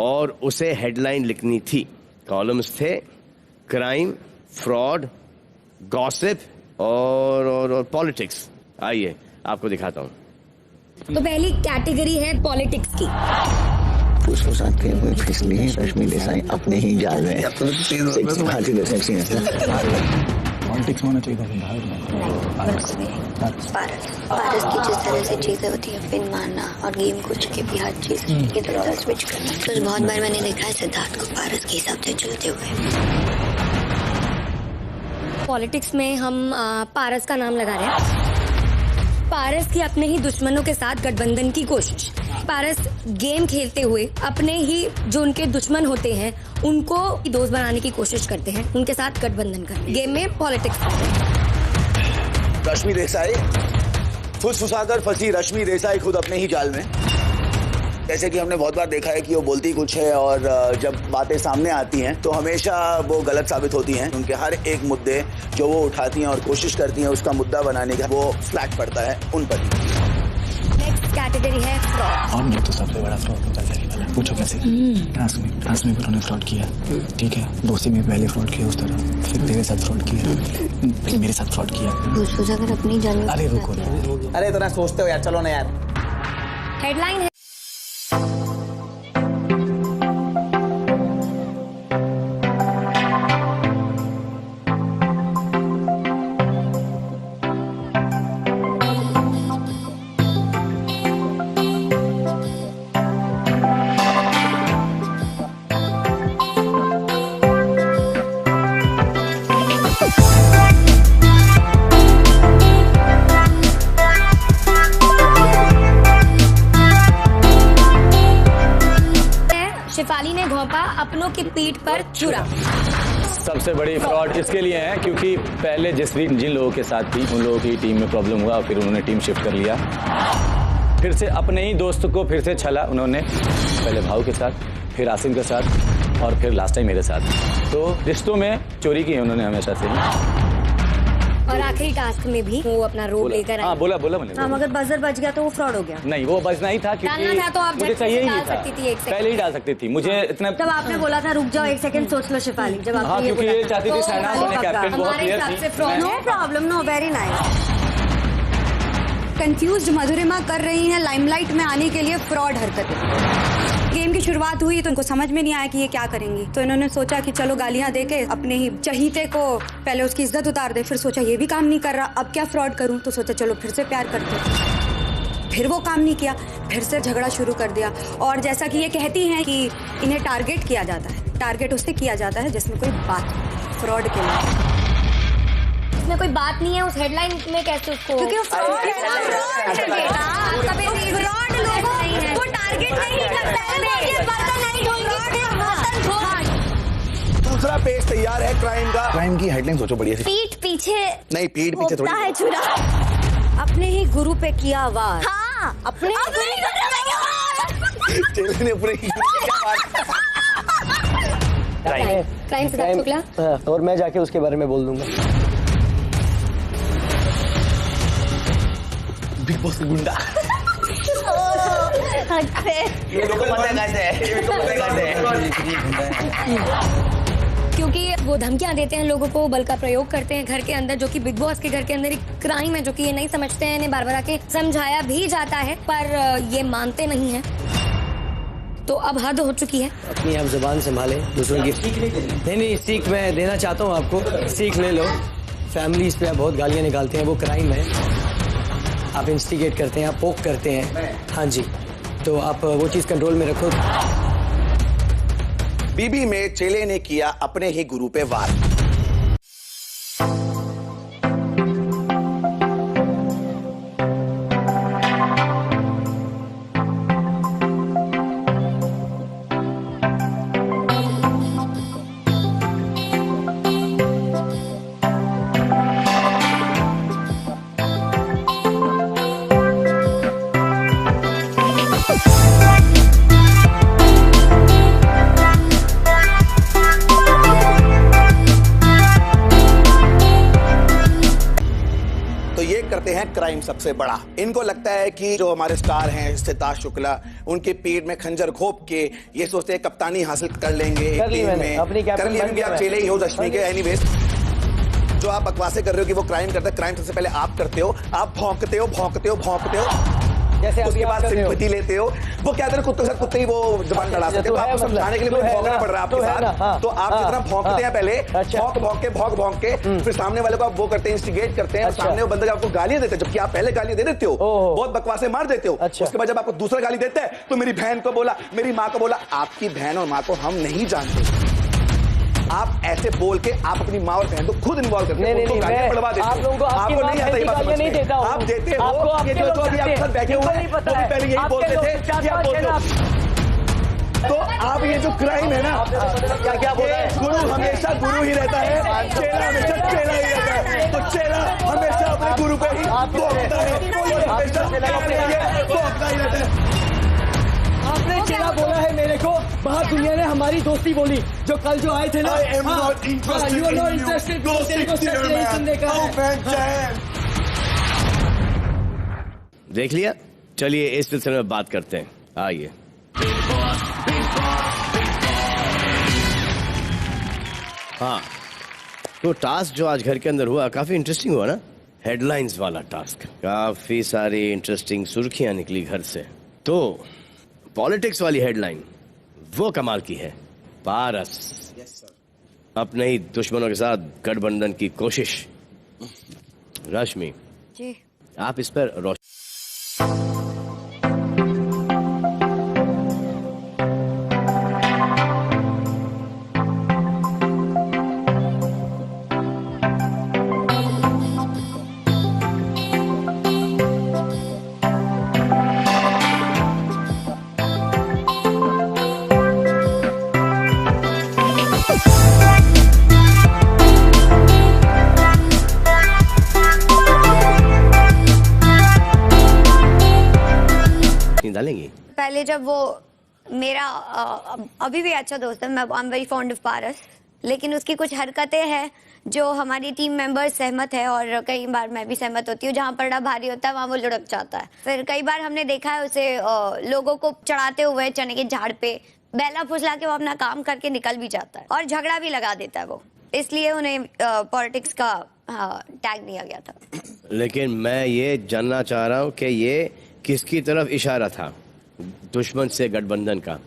और उसे हेडलाइन लिखनी थी। कॉलम्स थे क्राइम, फ्रॉड, गॉसिप और पॉलिटिक्स। आइए आपको दिखाता हूँ।
तो पहली कैटेगरी है पॉलिटिक्स की।
फुसफुसात के हुए फिसली रश्मि देसाई अपने ही जाल में।
पॉलिटिक्स होना चाहिए था
पारस की जिस तरह से चीजें होती है, पिन मारना और गेम को चुके भी हर चीज इधर उधर स्विच करना, तो बहुत बार मैंने देखा है सिद्धार्थ को पारस के हिसाब से चलते हुए।
पॉलिटिक्स में हम पारस का नाम लगा रहे हैं। पारस की अपने ही दुश्मनों के साथ गठबंधन की कोशिश। पारस गेम खेलते हुए अपने ही जो उनके दुश्मन होते हैं उनको दोस्त बनाने की कोशिश करते हैं, उनके साथ गठबंधन करते, गेम में पॉलिटिक्स करते हैं।
रश्मि देसाई फुसफुसाकर फंसी रश्मि देसाई खुद अपने ही जाल में। जैसे कि हमने बहुत बार देखा है कि वो बोलती कुछ है और जब बातें सामने आती हैं तो हमेशा वो गलत साबित होती हैं। उनके हर एक मुद्दे जो वो उठाती हैं और कोशिश करती हैं उसका मुद्दा बनाने का, वो फ्लैट पड़ता है उन पर।
नेक्स्ट कैटेगरी है फ्रॉड।
और ये तो सबसे बड़ा फ्रॉड होता है। पूछो कैसे? क्लास में भी उन्होंने फ्रॉड किया, ठीक है। दोस्ती में पहले फ्रॉड किया उस तरह, फिर तेरे साथ फ्रॉड किया, फिर मेरे साथ फ्रॉड किया।
अगर अपनी जान।
अरे रुको,
अरे इतना सोचते हो यार, चलो ना यार।
हेडलाइन है शिफाली ने घोंपा अपनों की पीठ पर छुरा।
सबसे बड़ी फ्रॉड इसके लिए है क्योंकि पहले जिन लोगों के साथ थी उन लोगों की टीम में प्रॉब्लम हुआ, फिर उन्होंने टीम शिफ्ट कर लिया। फिर से अपने ही दोस्त को फिर से छला उन्होंने, पहले भाव के साथ, फिर आसिम के साथ और फिर लास्ट टाइम मेरे साथ। तो रिश्तों में चोरी की है उन्होंने हमेशा से ही।
और आखिरी टास्क में भी वो अपना रोल लेकर
हाँ बोला मैंने।
हाँ, मगर बजर बच गया तो वो फ्रॉड हो गया।
नहीं, वो बजना ही था क्योंकि
डालना था तो आप
मुझे चाहिए ही नहीं था।
सकती थी एक सेकंड।
पहले ही डाल सकती थी, मुझे इतना।
जब आपने बोला था रुक जाओ एक सेकंड सोच लो शिफाली, जब
हाँ,
आपने ये
क्योंकि
बोला
ये
था।
चाहती थी शहनाज होने कैप्टन, बहुत क्लियर थी।
No problem, no, very nice.
Confused Madhurima कर रही हैं लाइमलाइट में आने के लिए फ्रॉड हरकतें। गेम की शुरुआत हुई तो उनको समझ में नहीं आया कि ये क्या करेंगी, तो इन्होंने सोचा कि चलो गालियां देके अपने ही चहीते को पहले उसकी इज्जत उतार दे। फिर सोचा ये भी काम नहीं कर रहा, अब क्या फ्रॉड करूं, तो सोचा चलो फिर से प्यार करते। फिर वो काम नहीं किया, फिर से झगड़ा शुरू कर दिया। और जैसा कि ये कहती हैं कि इन्हें टारगेट किया जाता है, टारगेट उससे किया जाता है जिसमें कोई बात, फ्रॉड के लिए
इसमें कोई बात नहीं है। उस हेडलाइन में कैसे उसको,
क्योंकि वो फ्रॉड लोगों को टारगेट नहीं करता है।
दूसरा पेज तैयार है क्राइम का। क्राइम की हेडलाइन सोचो बढ़िया सी।
पीठ पीछे
नहीं, पीठ पीछे थोड़ी
है छुरा।
अपने ही गुरु पे किया वार।
हाँ,
अपने
चेले ने अपने ही
क्राइम सिद्धार्थ शुक्ला।
और मैं जाके उसके बारे में बोल दूंगा।
बिग बॉस गुंडा। ये लोग पता
क्योंकि वो धमकियां देते हैं लोगों को, बल का प्रयोग करते हैं घर के अंदर, जो कि बिग बॉस के घर के अंदर एक क्राइम है, जो कि ये नहीं समझते हैं। इन्हें बार-बार आके समझाया भी जाता है पर ये मानते नहीं हैं। तो अब हद हो चुकी है।
अपनी आप जुबान संभालें, दूसरों की नहीं सीख मैं देना चाहता हूँ आपको, सीख ले लो। फैमिलीज पे आप बहुत गालियाँ निकालते हैं, वो क्राइम है। आप इंस्टिगेट करते हैं, आप पोक करते हैं। हाँ जी, तो आप वो चीज़ कंट्रोल में रखो।
बीबी में चेले ने किया अपने ही गुरु पे वार। क्राइम सबसे बड़ा। इनको लगता है कि जो हमारे स्टार हैं सिद्धार्थ शुक्ला, उनके पेट में खंजर घोंप के ये सोचते हैं कप्तानी हासिल कर लेंगे टीम में। कर लेंगे, आप चेले ही हो दशमी के। एनीवेज, जो आप बकवासें कर रहे हो कि वो क्राइम करता है, क्राइम सबसे पहले आप करते हो। आप भौंकते हो।
जैसे अभी
उसके
आप
बाद
कर रहे हो।
सिंपैथी लेते हो। वो कहते हैं कुत्ते के साथ कुत्ते ही वो जुबान लड़ा सकते हैं, तो आपको समझाने के लिए मुझे भौंकना पड़ रहा है आपके साथ। तो आप जितना भौंकते हैं पहले, भौंक के फिर सामने वाले को आप वो करते हैं, इंस्टिगेट करते हैं, सामने वो बंदे आपको गालियां देते हैं, जबकि आप पहले गालियां दे देते हो, बहुत बकवासें मार देते हो। उसके बाद जब आपको दूसरा गाली देता है तो मेरी बहन को बोला, मेरी माँ को बोला। आपकी बहन और माँ को हम नहीं जानते। आप ऐसे बोल के आप अपनी माँ और बहन को खुद इन्वॉल्व करते हैं, उनको गालियां पड़वा देते हो।
आप लोगों को
आपको नहीं आता ये बात समझ में। आप देते हो, ये जो अभी आपके साथ बैठे हुए हैं वो भी पहले यही बोलते थे कि आप बोलते हो। तो आप ये जो क्राइम है ना, क्या बोल रहे हैं, गुरु हमेशा गुरु ही रहता है, चेला हमेशा चेला ही रहता है। तो चेला हमेशा अपने गुरु पे ही भोंकता है, हमेशा अपने लिए भोंकता ही रहता है।
आपने चेला बोला है मेरे को, बाहर दुनिया ने हमारी दोस्ती बोली, जो कल जो आए थे ना।
देख लिया, चलिए इस सिलसिले में बात करते हैं, आइए। हाँ, तो टास्क जो आज घर के अंदर हुआ काफी इंटरेस्टिंग हुआ ना। हेडलाइंस वाला टास्क, काफी सारी इंटरेस्टिंग सुर्खियां निकली घर से। तो पॉलिटिक्स वाली हेडलाइन वो कमाल की है। पारस अपने ही दुश्मनों के साथ गठबंधन की कोशिश। रश्मि
जी,
आप इस पर रोशनी डालेंगी।
पहले जब वो मेरा अभी भी अच्छा दोस्त है, मैं I am very fond of Paras, लेकिन उसकी कुछ हरकतें हैं जो हमारी टीम मेंबर्स सहमत है और कई बार मैं भी सहमत होती हूँ। जहाँ पड़ा भारी होता है वहाँ वो लुढ़क जाता है। फिर कई बार हमने देखा है उसे लोगों को चढ़ाते हुए चने के झाड़ पे बेला फुसला के वो अपना काम करके निकल भी जाता है और झगड़ा भी लगा देता है वो, इसलिए उन्हें पॉलिटिक्स का टैग दिया गया था।
लेकिन मैं ये जानना चाह रहा हूँ कि ये किसकी तरफ इशारा था? दुश्मन से गठबंधन का।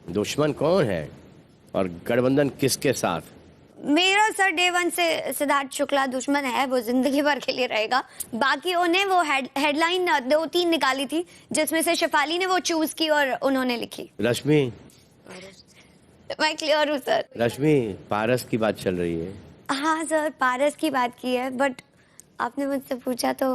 दुश्मन कौन है और गठबंधन किसके साथ?
मेरा सर डे वन से सिद्धार्थ शुक्ला दुश्मन है, वो जिंदगी भर के लिए रहेगा। बाकी उन्हें वो हेडलाइन 2-3 निकाली थी जिसमें से शेफाली ने वो चूज की और उन्होंने लिखी।
रश्मि,
मैं क्लियर हूँ सर।
रश्मि, पारस की बात चल रही है।
हाँ सर, पारस की बात की है, बट आपने मुझसे पूछा तो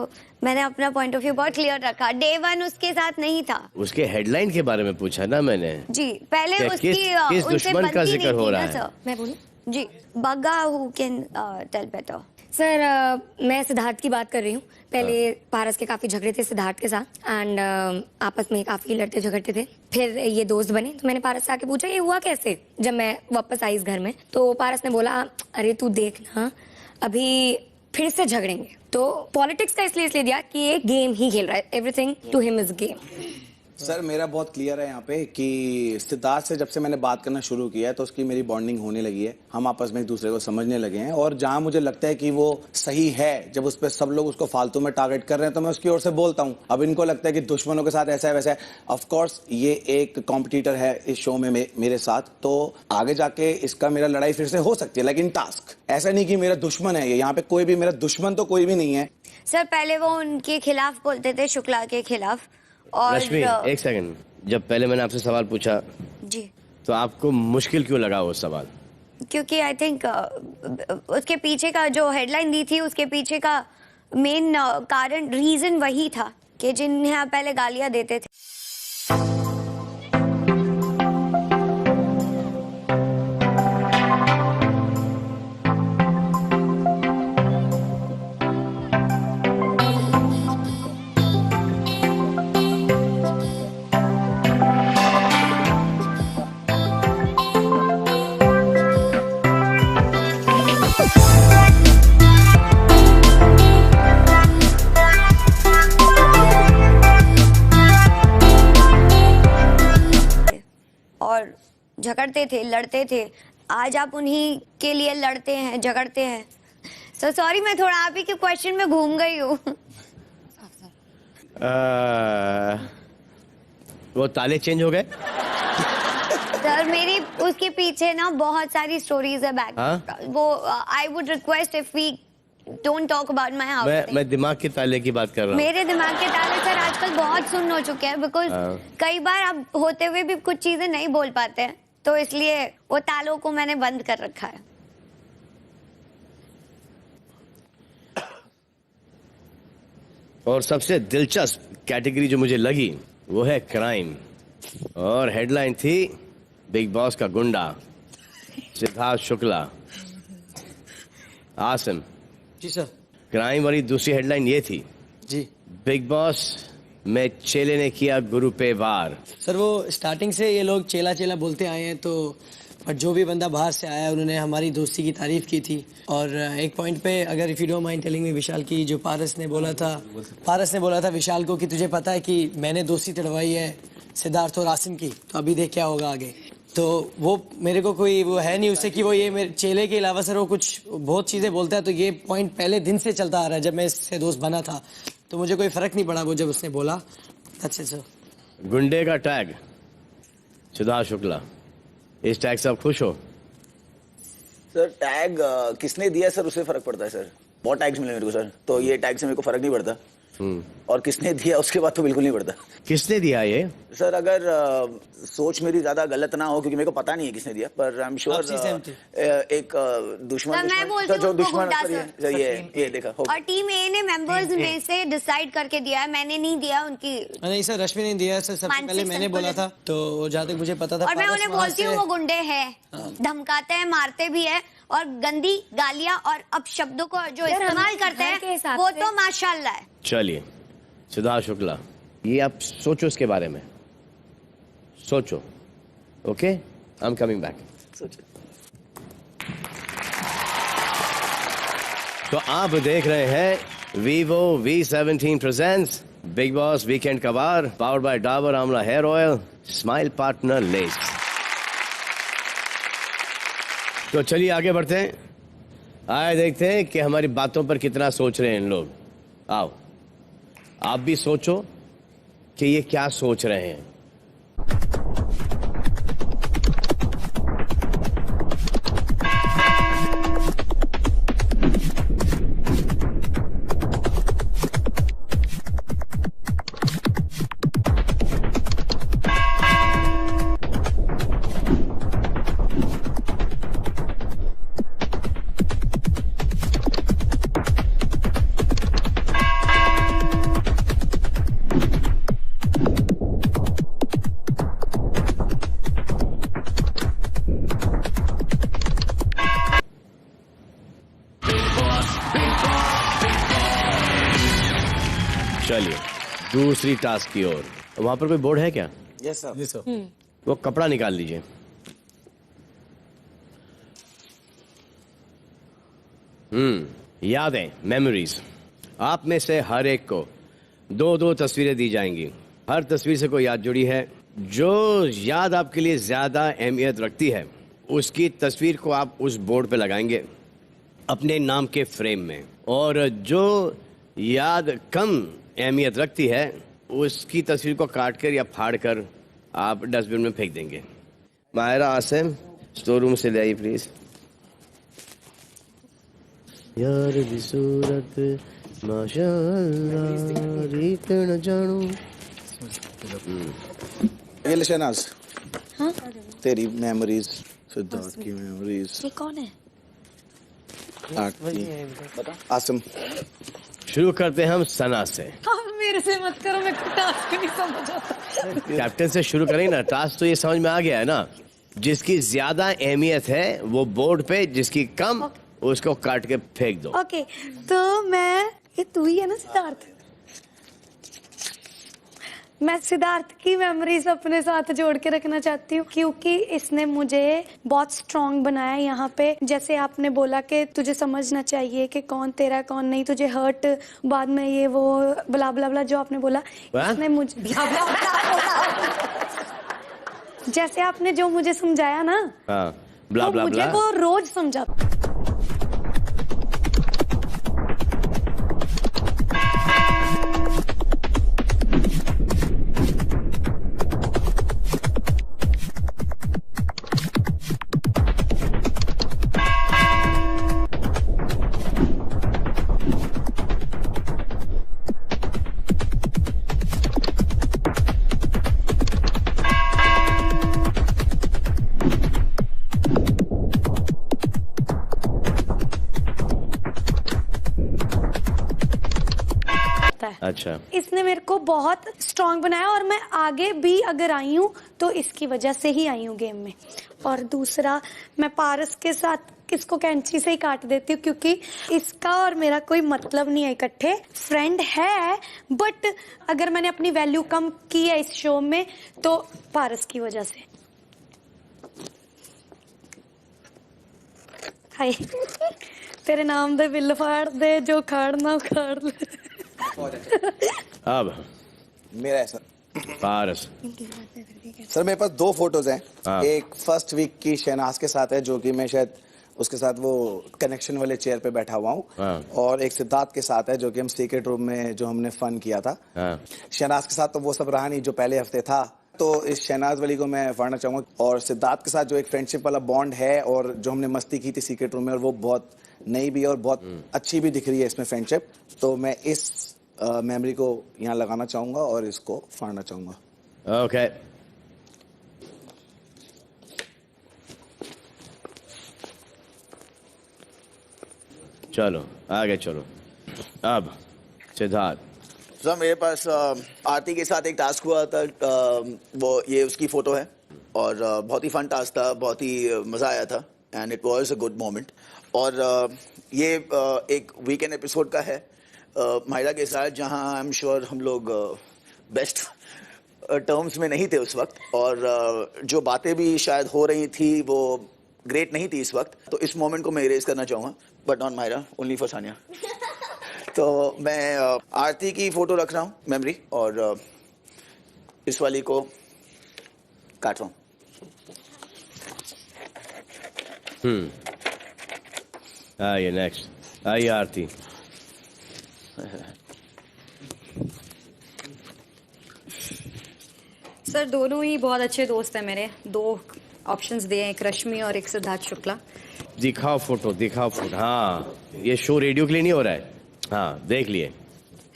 मैंने अपना पॉइंट ऑफ व्यू बहुत क्लियर रखा। डे वन उसके साथ नहीं था।
उसके हेडलाइन के बारे में पूछा ना मैंने
जी। पहले उसकी
किस दुश्मन का जिक्र हो रहा है?
मैं बोलूं?
जी, Bagga who can tell better.
Sir मैं सिद्धार्थ की बात कर रही हूँ। पहले पारस के काफी झगड़े थे सिद्धार्थ के साथ एंड आपस में काफी लड़ते झगड़ते थे। फिर ये दोस्त बने तो मैंने पारस से आके पूछा ये हुआ कैसे। जब मैं वापस आई इस घर में तो पारस ने बोला अरे तू देख ना अभी फिर से झगड़ेंगे। तो पॉलिटिक्स का इसलिए दिया कि ये गेम ही खेल रहा है, everything to him is game.
Sir मेरा बहुत क्लियर है यहाँ पे कि सिद्धार्थ से जब से मैंने बात करना शुरू किया है तो उसकी मेरी बॉन्डिंग होने लगी है। हम आपस में एक दूसरे को समझने लगे हैं और जहाँ मुझे लगता है कि वो सही है, जब उस पर सब लोग उसको फालतू में टारगेट कर रहे हैं तो मैं उसकी ओर से बोलता हूँ। अब इनको लगता है कि दुश्मनों के साथ ऐसा है वैसा है। ऑफकोर्स ये एक कॉम्पिटिटर है इस शो में मेरे साथ, तो आगे जाके इसका मेरा लड़ाई फिर से हो सकती है, लेकिन टास्क ऐसा नहीं कि मेरा दुश्मन है ये। यहाँ पे कोई भी मेरा दुश्मन तो कोई भी नहीं है।
सर पहले वो उनके खिलाफ बोलते थे, शुक्ला के खिलाफ। और
रश्मि एक सेकंड, जब पहले मैंने आपसे सवाल पूछा
जी
तो आपको मुश्किल क्यों लगा वो सवाल?
क्योंकि आई थिंक उसके पीछे का जो हेडलाइन दी थी उसके पीछे का मेन कारण रीजन वही था कि जिन्हें आप पहले गालियां देते थे। और झगड़ते थे, लड़ते थे। आज आप उन्हीं के लिए लड़ते हैं, झगड़ते हैं। सो सॉरी, मैं थोड़ा आप ही के क्वेश्चन में घूम गई हूँ।
वो ताले चेंज हो गए?
सर मेरी उसके पीछे ना बहुत सारी स्टोरीज है बैक।
हाँ?
वो I would request if we don't talk about my house.
मैं दिमाग के ताले की बात कर रहा हूँ।
मेरे दिमाग के ताले सर आजकल बहुत सुन्न हो चुके हैं, बिकॉज कई बार आप होते हुए भी कुछ चीजें नहीं बोल पाते हैं, तो इसलिए वो तालों को मैंने बंद कर रखा है।
और सबसे दिलचस्प कैटेगरी जो मुझे लगी वो है क्राइम, और हेडलाइन थी बिग बॉस का गुंडा सिद्धार्थ शुक्ला। आसिम
जी सर।
क्राइम वाली दूसरी हेडलाइन ये थी
जी,
बिग बॉस में चेले ने किया गुरु पे वार।
सर वो स्टार्टिंग से ये लोग चेला चेला बोलते आए हैं, तो बट जो भी बंदा बाहर से आया उन्होंने हमारी दोस्ती की तारीफ की थी। और एक पॉइंट पे अगर if you don't mind telling me, Vishal की जो पारस ने बोला था विशाल को कि तुझे पता है कि मैंने दोस्ती तड़वाई है सिद्धार्थ और आसिम की, तो अभी देख क्या होगा आगे। तो वो मेरे को कोई वो है नहीं उससे कि वो ये मेरे चेले के अलावा सर वो कुछ बहुत चीज़ें बोलता है। तो ये पॉइंट पहले दिन से चलता आ रहा है, जब मैं इससे दोस्त बना था तो मुझे कोई फर्क नहीं पड़ा वो जब उसने बोला। अच्छा सर,
गुंडे का टैग सिद्धार्थ शुक्ला, इस टैग से आप खुश हो?
सर टैग किसने दिया सर उससे फर्क पड़ता है सर। बहुत टैग्स मिले मेरे को सर, तो ये टैग से मेरे को फर्क नहीं पड़ता। और किसने दिया उसके बाद तो बिल्कुल नहीं पड़ता।
किसने दिया ये?
सर अगर सोच मेरी ज्यादा गलत ना हो, क्योंकि मेरे को पता नहीं है किसने दिया, पर आई एम श्योर एक दुश्मन जो दुश्मन सर ये देखा होगा।
और टीम ए ने मेंबर्स में से डिसाइड करके दिया है, मैंने नहीं दिया उनकी।
नहीं सर, रश्मि ने दिया सर, सबसे पहले मैंने बोला था, तो जहाँ तक मुझे पता था।
और मैं उन्हें बोलती हूँ वो गुंडे हैं, धमकाते हैं, मारते भी है, और गंदी गालियां और अपशब्दों को जो इस्तेमाल करते हैं वो तो माशाल्लाह है।
चलिए सिद्धार्थ शुक्ला, ये आप सोचो, इसके बारे में सोचो। Okay, I am coming back. तो आप देख रहे हैं Vivo V17 presents Bigg Boss weekend कबार, powered by Dabur Amla hair oil, smile partner लेस। तो चलिए आगे बढ़ते हैं, आए देखते हैं कि हमारी बातों पर कितना सोच रहे हैं इन लोग। आओ आप भी सोचो कि ये क्या सोच रहे हैं। चलिए दूसरी टास्क की ओर। वहां पर कोई बोर्ड है क्या?
Yes sir.
वो कपड़ा निकाल लीजिए। यादें, मेमोरीज। आप में से हर एक को दो दो तस्वीरें दी जाएंगी। हर तस्वीर से कोई याद जुड़ी है। जो याद आपके लिए ज्यादा अहमियत रखती है उसकी तस्वीर को आप उस बोर्ड पे लगाएंगे अपने नाम के फ्रेम में, और जो याद कम अहमियत रखती है उसकी तस्वीर को काट कर या फाड़ कर आप डस्टबिन में फेंक देंगे। मायरा, आसिम, स्टोर रूम से ले आइए प्लीज। यार दी सूरत माशाअल्लाह, रीत न जानू।
ये ले शहनाज,
हाँ?
तेरी मेमोरीज, सिद्धार्थ की मेमोरीज।
ये कौन है?
आसिम।
शुरू करते हैं हम सना से।
मेरे से मत करो, मैं टास्क नहीं समझ आता।
कैप्टन से शुरू करें ना। टास्क तो ये समझ में आ गया है ना, जिसकी ज्यादा अहमियत है वो बोर्ड पे, जिसकी कम उसको काट के फेंक दो।
ओके, तो ये तू ही है ना सिद्धार्थ? मैं सिद्धार्थ की मेमोरीज अपने साथ जोड़ के रखना चाहती हूँ, क्योंकि इसने मुझे बहुत स्ट्रांग बनाया यहाँ पे। जैसे आपने बोला कि तुझे समझना चाहिए कि कौन तेरा कौन नहीं, तुझे हर्ट बाद में ये वो ब्ला ब्ला ब्ला जो आपने बोला, इसने मुझे जैसे आपने जो मुझे समझाया ना,
हाँ, ब्ला ब्ला
मुझे को रोज समझा।
अच्छा।
इसने मेरे को बहुत स्ट्रांग बनाया और मैं आगे भी अगर आई हूँ तो इसकी वजह से ही आई हूँ गेम में। और दूसरा, मैं पारस के साथ किसको कैंची से ही काट देती हूँ क्योंकि इसका और मेरा कोई मतलब नहीं है, इकट्ठे फ्रेंड है, बट अगर मैंने अपनी वैल्यू कम की है इस शो में तो पारस की वजह से। हाय तेरे नाम दे बिल फाड़ दे जो खाड़ना उखाड़ ले।
अब
मेरा ऐसा
पारस।
सर मेरे पास 2 फोटोज हैं।
हाँ।
एक फर्स्ट वीक की शहनाज के साथ है जो कि मैं शायद उसके साथ वो कनेक्शन वाले चेयर पे बैठा हुआ हूँ।
हाँ।
और एक सिद्धार्थ के साथ है जो कि हम सीक्रेट रूम में जो हमने फन किया था।
हाँ।
शहनाज के साथ तो वो सब रहा नहीं जो पहले हफ्ते था, तो इस शहनाज वाली को मैं फाड़ना चाहूंगा। और सिद्धार्थ के साथ जो एक फ्रेंडशिप वाला बॉन्ड है और जो हमने मस्ती की थी सीक्रेट रूम में, और वो बहुत नई भी और बहुत अच्छी भी दिख रही है इसमें फ्रेंडशिप, तो मैं इस मेमोरी को यहाँ लगाना चाहूंगा और इसको फाड़ना चाहूंगा।
ओके। चलो आगे चलो। अब सिद्धार्थ।
सर मेरे पास आरती के साथ एक टास्क हुआ था, वो ये उसकी फोटो है और बहुत ही फन टास्क था, बहुत ही मज़ा आया था and it was a good moment. और ये एक वीकेंड एपिसोड का है माहिरा के साथ, जहां आई एम श्योर हम लोग बेस्ट टर्म्स में नहीं थे उस वक्त, और जो बातें भी शायद हो रही थी वो ग्रेट नहीं थी इस वक्त। तो इस मोमेंट को मैं इरेज करना चाहूँगा, but not Mahira, only for Sania. तो मैं आरती की फोटो रख रहा हूँ मेमोरी, और इस वाली को काट रहा हूँ।
आइए नेक्स्ट, आइए आरती।
सर दोनों ही बहुत अच्छे दोस्त हैं मेरे। 2 ऑप्शंस दिए हैं, एक रश्मि और एक सिद्धार्थ शुक्ला।
दिखाओ फोटो, दिखाओ फोटो। हाँ, ये शो रेडियो के लिए नहीं हो रहा है। हाँ देख लिए।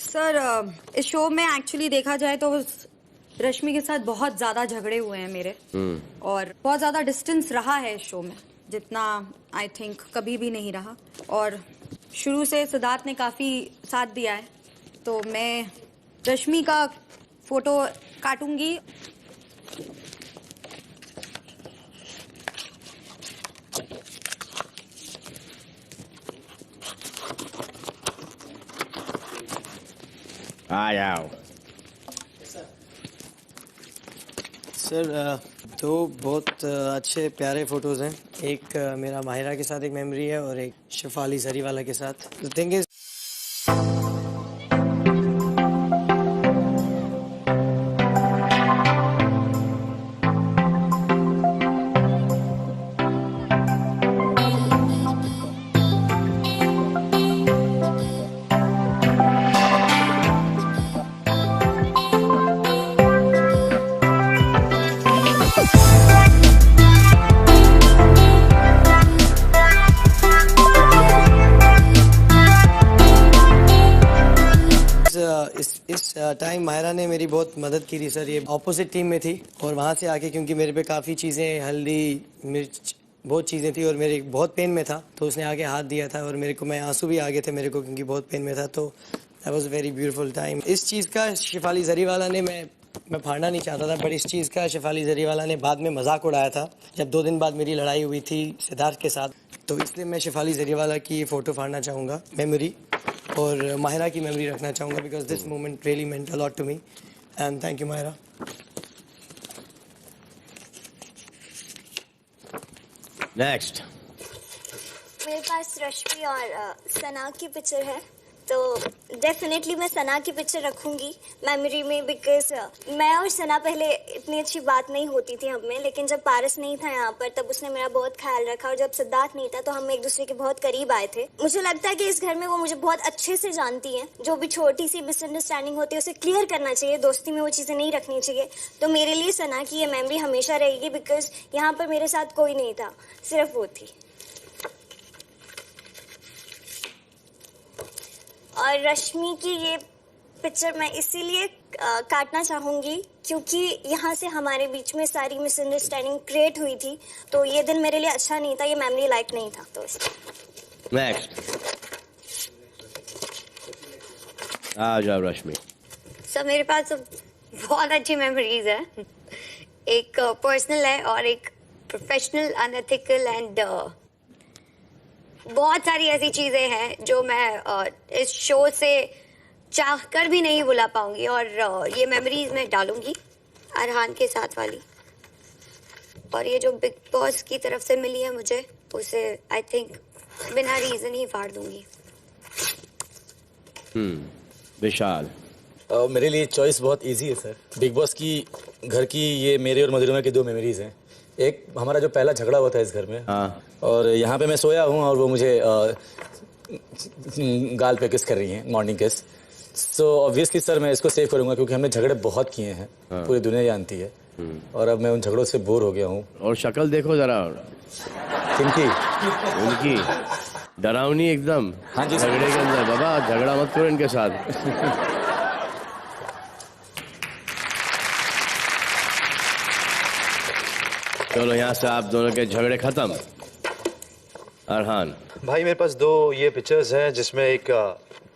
सर इस शो में एक्चुअली देखा जाए तो रश्मि के साथ बहुत ज्यादा झगड़े हुए हैं मेरे, और बहुत ज्यादा डिस्टेंस रहा है इस शो में, जितना आई थिंक कभी भी नहीं रहा। और शुरू से सिद्धार्थ ने काफी साथ दिया है, तो मैं रश्मि का फोटो काटूंगी।
आ जाओ।
सर 2 बहुत अच्छे प्यारे फोटोज हैं। एक मेरा माहिरा के साथ एक मेमोरी है और एक शेफाली जरीवाला के साथ। द थिंग इज इस टाइम माहिरा ने मेरी बहुत मदद की थी सर। ये ऑपोजिट टीम में थी और वहाँ से आके क्योंकि मेरे पे काफ़ी चीज़ें, हल्दी मिर्च बहुत चीज़ें थी और मेरे बहुत पेन में था, तो उसने आके हाथ दिया था और मेरे को, मैं आंसू भी आ गए थे मेरे को क्योंकि बहुत पेन में था। तो that was very beautiful time. इस चीज़ का शेफाली जरीवाला ने, मैं फाड़ना नहीं चाहता था, बट इस चीज़ का शेफाली जरीवाला ने बाद में मजाक उड़ाया था जब 2 दिन बाद मेरी लड़ाई हुई थी सिद्धार्थ के साथ। तो इसलिए मैं शेफाली जरीवाला की ये फ़ोटो फाड़ना चाहूँगा मेमोरी, और माहिरा की मेमोरी रखना चाहूँगा because this moment really meant a lot to me and thank you Mahira.
Next.
मेरे पास रश्मि और सना की पिक्चर है, तो डेफिनेटली मैं सना की पिक्चर रखूंगी मेमोरी में, बिकॉज मैं और सना पहले इतनी अच्छी बात नहीं होती थी हम में, लेकिन जब पारस नहीं था यहाँ पर तब उसने मेरा बहुत ख्याल रखा, और जब सिद्धार्थ नहीं था तो हम एक दूसरे के बहुत करीब आए थे। मुझे लगता है कि इस घर में वो मुझे बहुत अच्छे से जानती हैं, जो भी छोटी सी मिसअंडरस्टैंडिंग होती है उसे क्लियर करना चाहिए, दोस्ती में वो चीज़ें नहीं रखनी चाहिए। तो मेरे लिए सना की ये मेमोरी हमेशा रहेगी, बिकॉज यहाँ पर मेरे साथ कोई नहीं था, सिर्फ वो थी। और रश्मि की ये पिक्चर मैं इसीलिए काटना चाहूँगी क्योंकि यहाँ से हमारे बीच में सारी मिसअंडरस्टैंडिंग क्रिएट हुई थी, तो ये दिन मेरे लिए अच्छा नहीं था, ये मेमोरी लायक नहीं था। तो
नेक्स्ट। आ जाओ रश्मि।
सब मेरे पास तो बहुत अच्छी मेमोरीज है। एक पर्सनल है और एक प्रोफेशनल, अनएथिकल एंड बहुत सारी ऐसी चीजें हैं जो मैं इस शो से चाह कर भी नहीं भुला पाऊंगी, और ये मेमोरीज मैं डालूंगी अरहान के साथ वाली। और ये जो बिग बॉस की तरफ से मिली है मुझे, उसे आई थिंक बिना रीजन ही फाड़ दूंगी।
विशाल।
मेरे लिए चॉइस बहुत इजी है सर। बिग बॉस की घर की ये मेरे और मधुरिमा की 2 मेमोरीज हैं। एक हमारा जो पहला झगड़ा हुआ था इस घर में,
हाँ।
और यहाँ पे मैं सोया हूँ और वो मुझे गाल पे किस कर रही हैं, मॉर्निंग किस। सो ऑब्वियसली सर मैं इसको सेव करूंगा क्योंकि हमने झगड़े बहुत किए हैं,
हाँ।
पूरी दुनिया जानती है, और अब मैं उन झगड़ों से बोर हो गया हूँ।
और शक्ल देखो जरा
किनकी?
उनकी डरावनी एकदम।
हाँ जी।
झगड़े के अंदर बाबा झगड़ा मत करो इनके साथ। चलो यहाँ से आप दोनों के झगड़े खत्म। अरहान
भाई मेरे पास 2 ये पिक्चर्स हैं जिसमें एक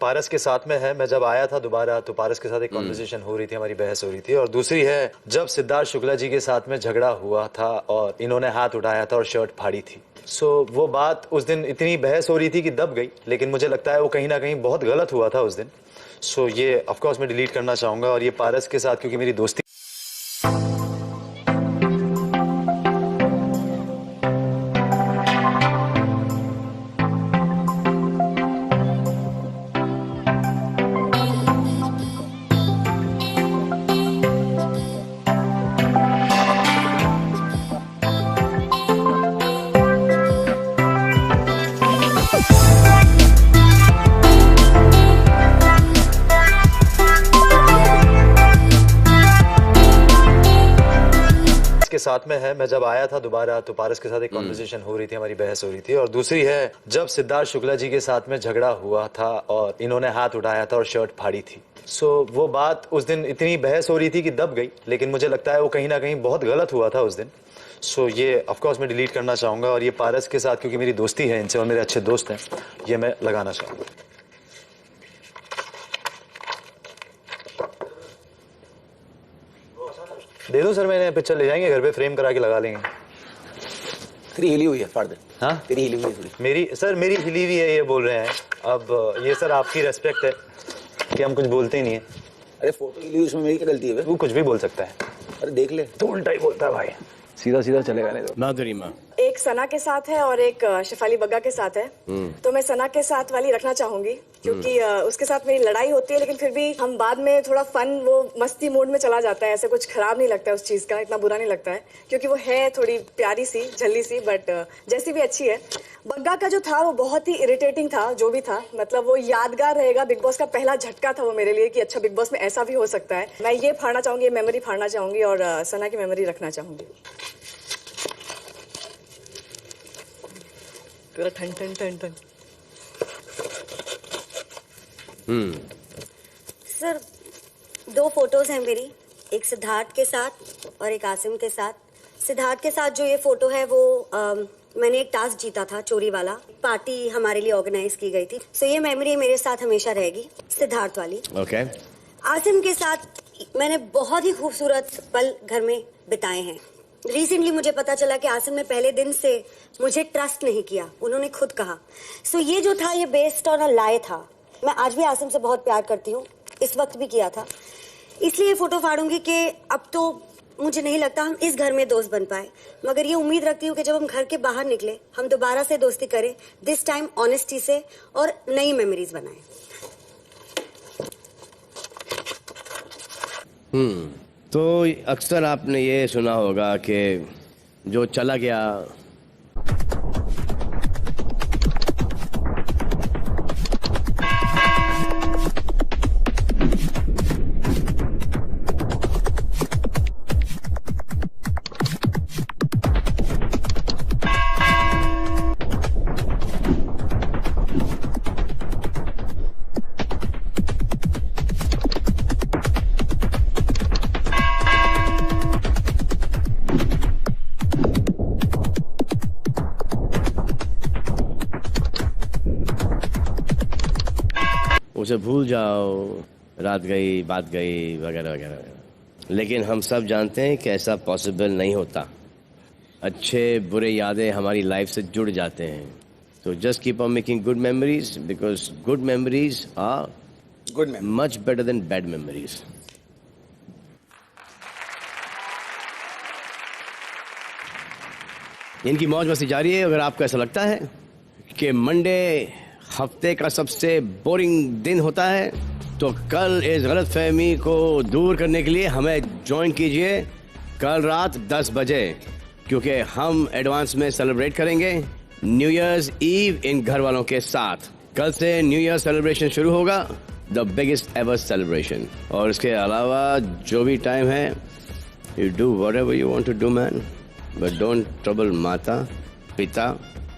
पारस के साथ में है, मैं जब आया था दोबारा तो पारस के साथ एक कॉन्वर्सेशन हो रही थी, हमारी बहस हो रही थी, और दूसरी है जब सिद्धार्थ शुक्ला जी के साथ में झगड़ा हुआ था और इन्होंने हाथ उठाया था और शर्ट फाड़ी थी। सो वो बात उस दिन इतनी बहस हो रही थी कि दब गई, लेकिन मुझे लगता है वो कहीं ना कहीं बहुत गलत हुआ था उस दिन। सो ये ऑफकोर्स मैं डिलीट करना चाहूँगा, और ये पारस के साथ क्योंकि मेरी दोस्ती के साथ में है, मैं जब आया था दोबारा तो पारस के साथ एक कॉन्वर्सेशन हो रही थी, हमारी बहस हो रही थी, और दूसरी है जब सिद्धार्थ शुक्ला जी के साथ में झगड़ा हुआ था और इन्होंने हाथ उठाया था और शर्ट फाड़ी थी। सो वो बात उस दिन इतनी बहस हो रही थी कि दब गई, लेकिन मुझे लगता है वो कहीं ना कहीं बहुत गलत हुआ था उस दिन। सो ये ऑफकोर्स मैं डिलीट करना चाहूँगा, और ये पारस के साथ क्योंकि मेरी दोस्ती है इनसे और मेरे अच्छे दोस्त हैं, ये मैं लगाना चाहूँगा। दे दो सर, मैंने पिक्चर ले जाएंगे घर पे, फ्रेम करा के लगा लेंगे।
तेरी हिली हुई है फाड़ दे।
हाँ
तेरी हिली हुई है।
मेरी सर मेरी हिली हुई है ये बोल रहे हैं। अब ये सर आपकी रेस्पेक्ट है कि हम कुछ बोलते ही नहीं है।
अरे फोटो हिली हुई, उसमें मेरी क्या गलती है?
वो कुछ भी बोल सकता है।
अरे देख ले,
तो उल्टा ही बोलता है भाई,
सीधा सीधा चलेगा नहीं तो।
मधुरिमा
एक सना के साथ है और एक शेफाली बग्गा के साथ है, तो मैं सना के साथ वाली रखना चाहूंगी क्योंकि उसके साथ मेरी लड़ाई होती है, लेकिन फिर भी हम बाद में थोड़ा फन, वो मस्ती मूड में चला जाता है, ऐसे कुछ खराब नहीं लगता है उस चीज का, इतना बुरा नहीं लगता है क्योंकि वो है थोड़ी प्यारी सी, झल्ली सी, बट जैसी भी अच्छी है। बग्गा का जो था वो बहुत ही इरिटेटिंग था, जो भी था, मतलब वो यादगार रहेगा। बिग बॉस का पहला झटका था वो मेरे लिए कि अच्छा बिग बॉस में ऐसा भी हो सकता है। मैं ये फाड़ना चाहूंगी, ये मेमोरी फाड़ना चाहूंगी और सना की मेमोरी रखना चाहूंगी। पूरा ठन ठन ठन ठन।
सर 2 फोटोज हैं मेरी, एक सिद्धार्थ के साथ और एक आसिम के साथ। सिद्धार्थ के साथ जो ये फोटो है वो मैंने एक टास्क जीता था चोरी वाला, पार्टी हमारे लिए ऑर्गेनाइज की गई थी, सो ये मेमोरी मेरे साथ हमेशा रहेगी, सिद्धार्थ वाली।
ओके।
आसिम के साथ मैंने बहुत ही खूबसूरत पल घर में बिताए हैं। रिसेंटली मुझे पता चला कि आसिम ने पहले दिन से मुझे ट्रस्ट नहीं किया, उन्होंने खुद कहा। सो ये जो था ये बेस्ड ऑन अ लाई था। मैं आज भी आसिम से बहुत प्यार करती हूँ, इस वक्त भी किया था, इसलिए फोटो फाड़ूंगी कि अब तो मुझे नहीं लगता हम इस घर में दोस्त बन पाए, मगर ये उम्मीद रखती हूँ कि जब हम घर के बाहर निकले हम दोबारा से दोस्ती करें, दिस टाइम ऑनेस्टी से, और नई मेमोरीज बनाएं।
तो अक्सर आपने ये सुना होगा कि जो चला गया उसे भूल जाओ, रात गई, बात गई, वगैरह वगैरह। लेकिन हम सब जानते हैं कि ऐसा पॉसिबल नहीं होता। अच्छे बुरे यादें हमारी लाइफ से जुड़ जाते हैं। तो just keep on making good memories, because good memories are much better than bad memories. इनकी मौज मस्ती जारी है। अगर आपको ऐसा लगता है कि मंडे हफ्ते का सबसे बोरिंग दिन होता है, तो कल इस गलत फहमी को दूर करने के लिए हमें ज्वाइन कीजिए कल रात 10 बजे, क्योंकि हम एडवांस में सेलिब्रेट करेंगे न्यू ईयर्स ईव इन घर वालों के साथ। कल से न्यू ईयर सेलिब्रेशन शुरू होगा, द बिगेस्ट एवर सेलिब्रेशन। और इसके अलावा जो भी टाइम है, you do whatever you want to do man, but don't trouble माता पिता,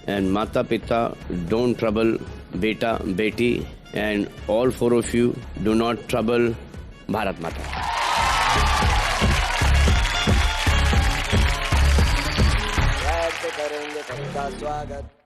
एंड माता पिता डोंट ट्रबल बेटा बेटी, and all 4 of you do not trouble Bharat Mata.
Swag से करेंगे सबका स्वागत।